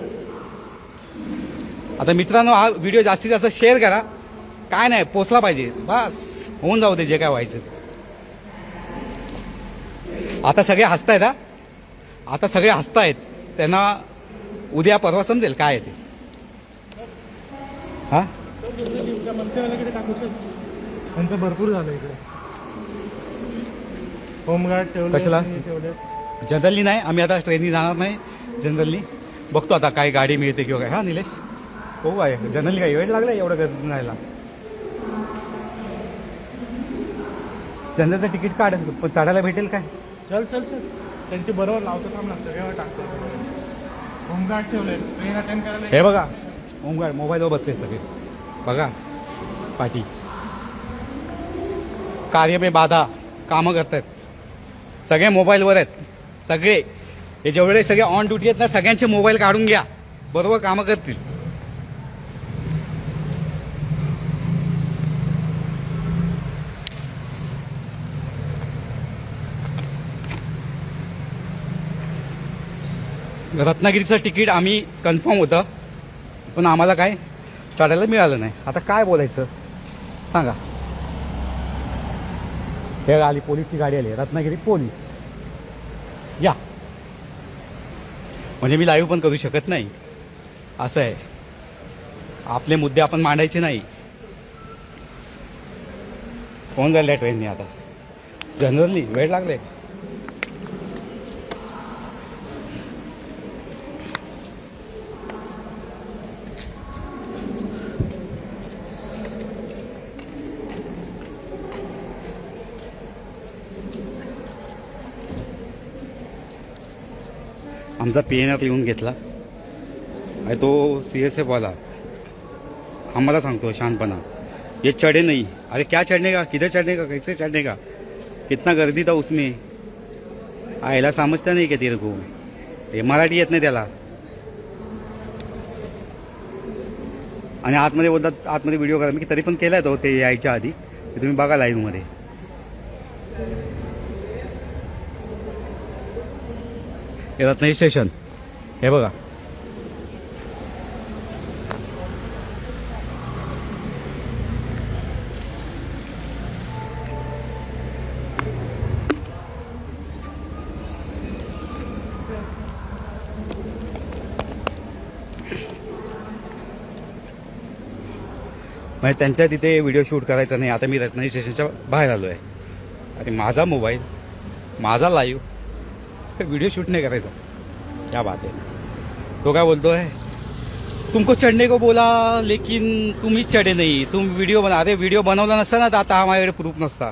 आता मित्रांनो हा व्हिडिओ जास्तीत जास्त शेअर करा काय नाही पोचला पाहिजे बस होऊन जाऊ दे जे काय व्हायचं आता सगळे हसतायत आता सगळे हसतायत त्यांना उद्या परवा समजेल काय आहे ते हा त्यांचं भरपूर झालं इकडे होमगार्ड ठेवले कशाला? जनरली नाही आम्ही आता ट्रेननी जाणार नाही जनरली बघतो आता काय गाडी मिळते किंवा काय हा निलेश हो काय जनरली काय वेळ लागला एवढं गर्दी राहायला जनरलचं तिकीट काढ पण चढायला भेटेल काय चल त्यांची बरोबर लावतो थांब ना सगळ्यावर टाकतो होमगार्ड ठेवले ट्रेन अटेंड करायला हे बघा होमगार्ड मोबाईलवर बसले सगळे बघा पाठी कार्य में बाधा कामं करतायत सगळे मोबाईलवर आहेत सगळे हे जेवढे सगळे ऑन ड्युटी आहेत ना सगळ्यांचे मोबाईल काढून घ्या बरोबर कामं करतील रत्नागिरीचं तिकीट आम्ही कन्फर्म होतं पण आम्हाला काय चढायला मिळालं नाही आता काय बोलायचं सांगा हे आली पोलीसची गाडी आली रत्नागिरी पोलीस या म्हणजे मी लाईव्ह पण करू शकत नाही असं आहे आपले मुद्दे आपण मांडायचे नाही कोण जाईल त्या ट्रेनने आता जनरली वेळ लागले आमचा PNR लिहून घेतला आणि तो CSF वाला आम्हाला सांगतो शहाणपणा ये चढ़े नहीं अरे क्या चढ़ने का किधर चढ़ने का कैसे चढ़ने का कितना गर्दी था उसमें आयला समजता नाही का तेरे को हे मराठी येत नाही त्याला आणि आतमध्ये बोलतात आतमध्ये व्हिडिओ करा मी तरी पण केलाय तो ते यायच्या आधी ते तुम्ही बघा लाईव्हमध्ये हे रत्नागिरी स्टेशन हे बघा म्हणजे त्यांच्या तिथे व्हिडिओ शूट करायचा नाही. आता मी रत्नागिरी स्टेशनच्या बाहेर आलो आहे आणि माझा मोबाईल, माझा लाईव्ह व्हिडिओ शूट नाही करायचा. क्या बात आहे. तो काय बोलतो आहे, तुमको चढ़ने को बोला लेकिन तुम्हीच चढे नाही, तुम व्हिडिओ बना. अरे व्हिडिओ बनवला नसता ना तर आता हा माझ्याकडे प्रूफ नसता.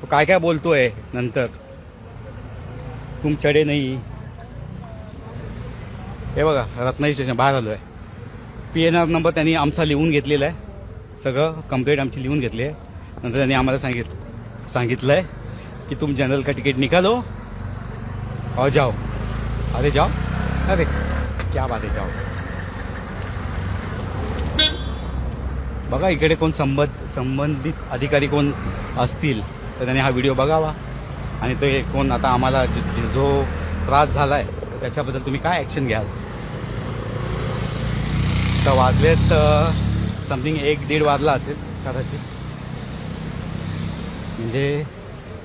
तो काय काय बोलतोय नंतर, तुम चढे नाही. हे बघा रत्नागिरी स्टेशन बाहेर आलो आहे. PNR नंबर त्यांनी आमचा लिहून घेतलेला आहे, सगळं कंप्लेंट आमची लिहून घेतली आहे. नंतर त्यांनी आम्हाला सांगितलं आहे की तुम जनरल का तिकीट निकालो और जाओ. अरे जाओ, अरे क्या बात आहे, जाओ. बघा इकडे कोण संबंधित अधिकारी कोण असतील तर त्यांनी हा व्हिडिओ बघावा आणि तो कोण आता आम्हाला जो त्रास झाला आहे त्याच्याबद्दल तुम्ही काय ॲक्शन घ्याल. तर वाजलेत समथिंग 1-1:30 वाजला असेल कदाचित. म्हणजे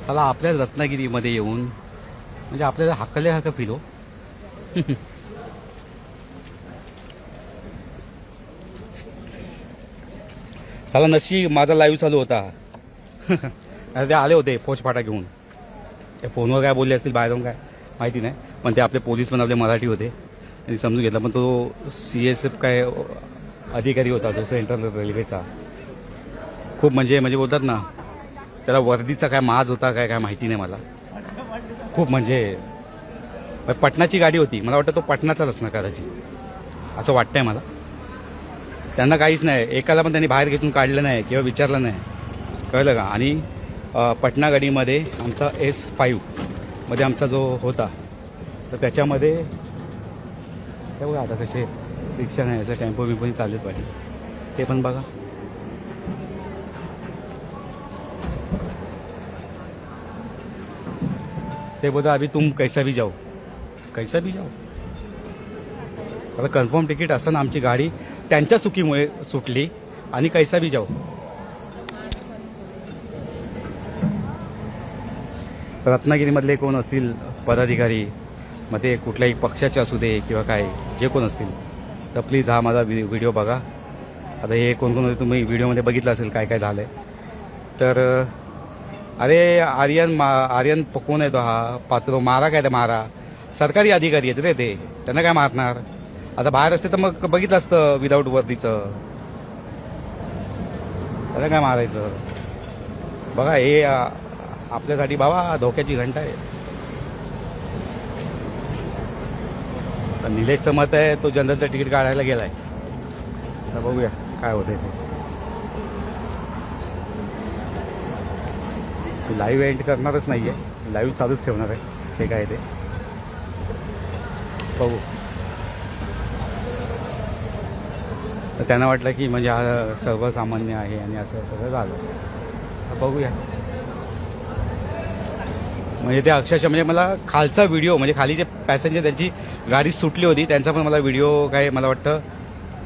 चला आपल्या रत्नागिरीमध्ये येऊन म्हणजे आपल्याला हाकल्यासारखं फील हो. चला नशीब माझा लाईव्ह चालू होता. ते आले होते फौजफाटा घेऊन. ते फोनवर काय बोलले असतील बाहेरून काय माहिती नाही, पण ते आपले पोलीस पण आपले मराठी होते आणि समजून घेतलं. पण तो CSF काय अधिकारी होता जो सेंट्रल रेल्वेचा. खूप म्हणजे बोलतात ना त्याला वर्दीचा काय माज होता काय माहिती नाही मला. खूप म्हणजे पटनाची गाडी होती, मला वाटतं तो पटनाचाच असणार कदाचित, असं वाटतंय मला. त्यांना काहीच नाही, एकाला पण त्यांनी बाहेर घेऊन काढलं नाही किंवा विचारलं नाही, कळलं का. आणि पटना गाडीमध्ये आमचा S5 मध्ये आमचा जो होता तर त्याच्यामध्ये हे बघा आता कसे रिक्षा नाही असं टेम्पो बिम्पोनी चालत पाहिजे ते पण बघा. ते बोलता अभी तुम कैसा भी जाओ. आता कन्फर्म तिकीट असताना आमची गाडी त्यांच्या चुकीमुळे सुटली आणि कैसा भी जाओ. रत्नागिरीमधले कोण असतील पदाधिकारी, मग ते कुठल्याही पक्षाचे असू दे किंवा काय जे कोण असतील तर प्लीज हा माझा व्हिडिओ बघा. आता हे कोण होते तुम्ही व्हिडिओमध्ये बघितलं असेल काय काय झालं आहे. तर अरे आर्यन कोण आहे तो, हा पात्र मारा काय ते मारा, सरकारी अधिकारी आहेत रे ते, त्यांना काय मारणार. आता बाहेर असते तर मग बघितलं असतं विदाऊट वर्दीचं, त्याला काय मारायचं. बघा हे आपल्यासाठी बाबा धोक्याची घंटा आहे. तर निलेशचं मत आहे तो जनरलचं तिकीट काढायला गेलाय. तर बघूया काय होतंय ते. लाईव्ह एंड करणारच नाही आहे, लाईव्ह चालूच ठेवणार आहे जे काय ते बघू. तर त्यांना वाटलं की म्हणजे हा सर्वसामान्य आहे आणि असं सगळं झालं. तर बघूया. म्हणजे ते अक्षरशः म्हणजे मला खालचा व्हिडिओ म्हणजे खाली जे पॅसेंजर त्यांची गाडी सुटली होती त्यांचा पण मला व्हिडिओ काय मला वाटतं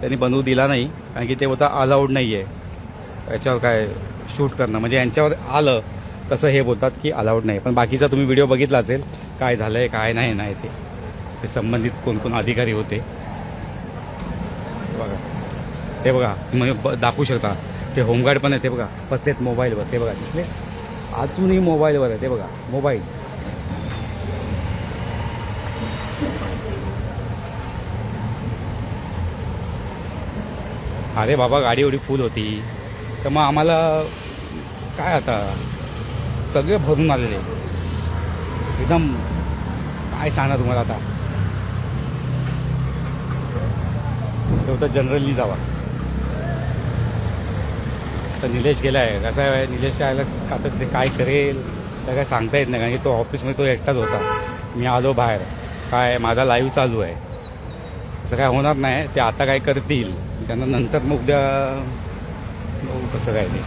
त्यांनी बनवू दिला नाही, कारण की ते होता अलाउड नाही आहे याच्यावर काय शूट करणं. म्हणजे यांच्यावर आलं तसं हे बोलतात की अलाउड नाही. पण बाकीचा तुम्ही व्हिडिओ बघितला असेल काय झालं आहे काय नाही ते संबंधित कोण अधिकारी होते बघा. ते बघा म्हणजे दाखवू शकता ते होमगार्ड पण आहे ते बघा बसलेत मोबाईलवर. ते बघा दिसले अजूनही मोबाईलवर आहे ते बघा मोबाईल. अरे बाबा गाडी एवढी फुल होती तर मग आम्हाला काय आता सगळे भरून आलेले एकदम. काय सांगणार तुम्हाला आता. तेवढं जनरली जावा. तर निलेश गेला आहे. कसं आहे निलेशच्या आयला आता ते काय करेल तर काय सांगता येत नाही, कारण की तो ऑफिसमध्ये तो एकटाच होता. मी आलो बाहेर, काय माझा लाईव्ह चालू आहे, असं काय होणार नाही. ते आता काय करतील त्यांना नंतर मग उद्या बघू कसं काय ते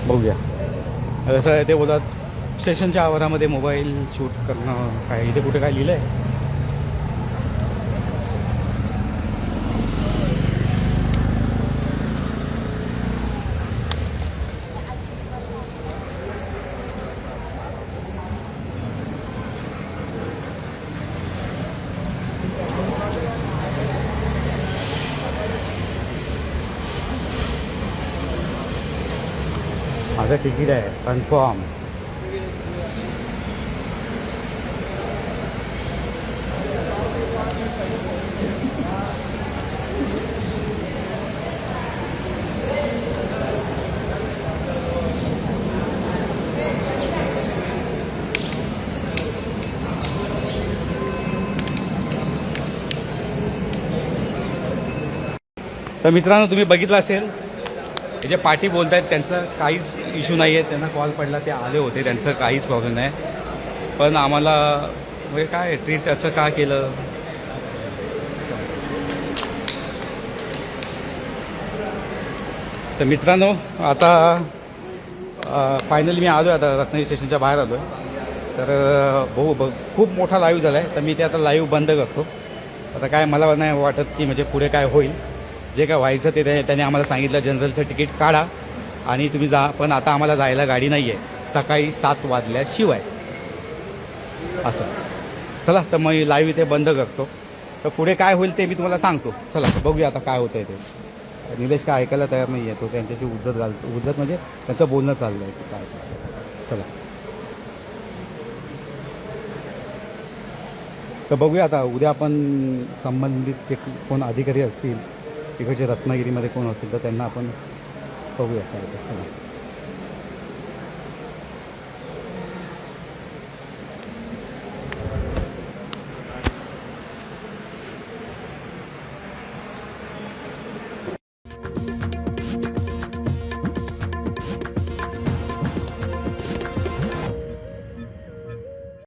बघूया. कसं आहे ते बोलतात स्टेशनच्या आवारामध्ये मोबाईल शूट करणं काय इथे कुठे काय लिहिलं आहे. माझं तिकीट आहे कन्फर्म. तर मित्रांनो, तुम्ही बघितलं असेल हे जे पाटी बोलत आहेत त्यांचं काहीच इश्यू नाही आहे. त्यांना कॉल पडला, ते आले होते, त्यांचं काहीच प्रॉब्लेम नाही. पण आम्हाला म्हणजे काय ट्रीट असं का केलं. तर मित्रांनो, आता फायनली मी आलो आहे, आता रत्नागिरी स्टेशनच्या बाहेर आलो आहे. तर खूप मोठा लाईव्ह झाला आहे, तर मी ते आता लाईव्ह बंद करतो. आता काय मला नाही वाटत की म्हणजे पुढे काय होईल. जे काय व्हायचं ते त्याने आम्हाला सांगितलं, जनरलचं तिकीट काढा आणि तुम्ही जा. पण आता आम्हाला जायला गाडी नाही आहे सकाळी 7 वाजल्याशिवाय असं. चला, तर मग लाईव्ह इथे बंद करतो. तर पुढे काय होईल ते मी तुम्हाला सांगतो. चला बघूया आता काय होतं आहे ते. निलेश काय ऐकायला तयार नाही आहे, तो त्यांच्याशी उज्जत म्हणजे त्यांचं बोलणं चाललं आहे की काय. चला तर बघूया आता. उद्या आपण संबंधित जे कोण अधिकारी असतील तिकडचे रत्नागिरीमध्ये कोण असतील तर त्यांना आपण बघूया काय. चला.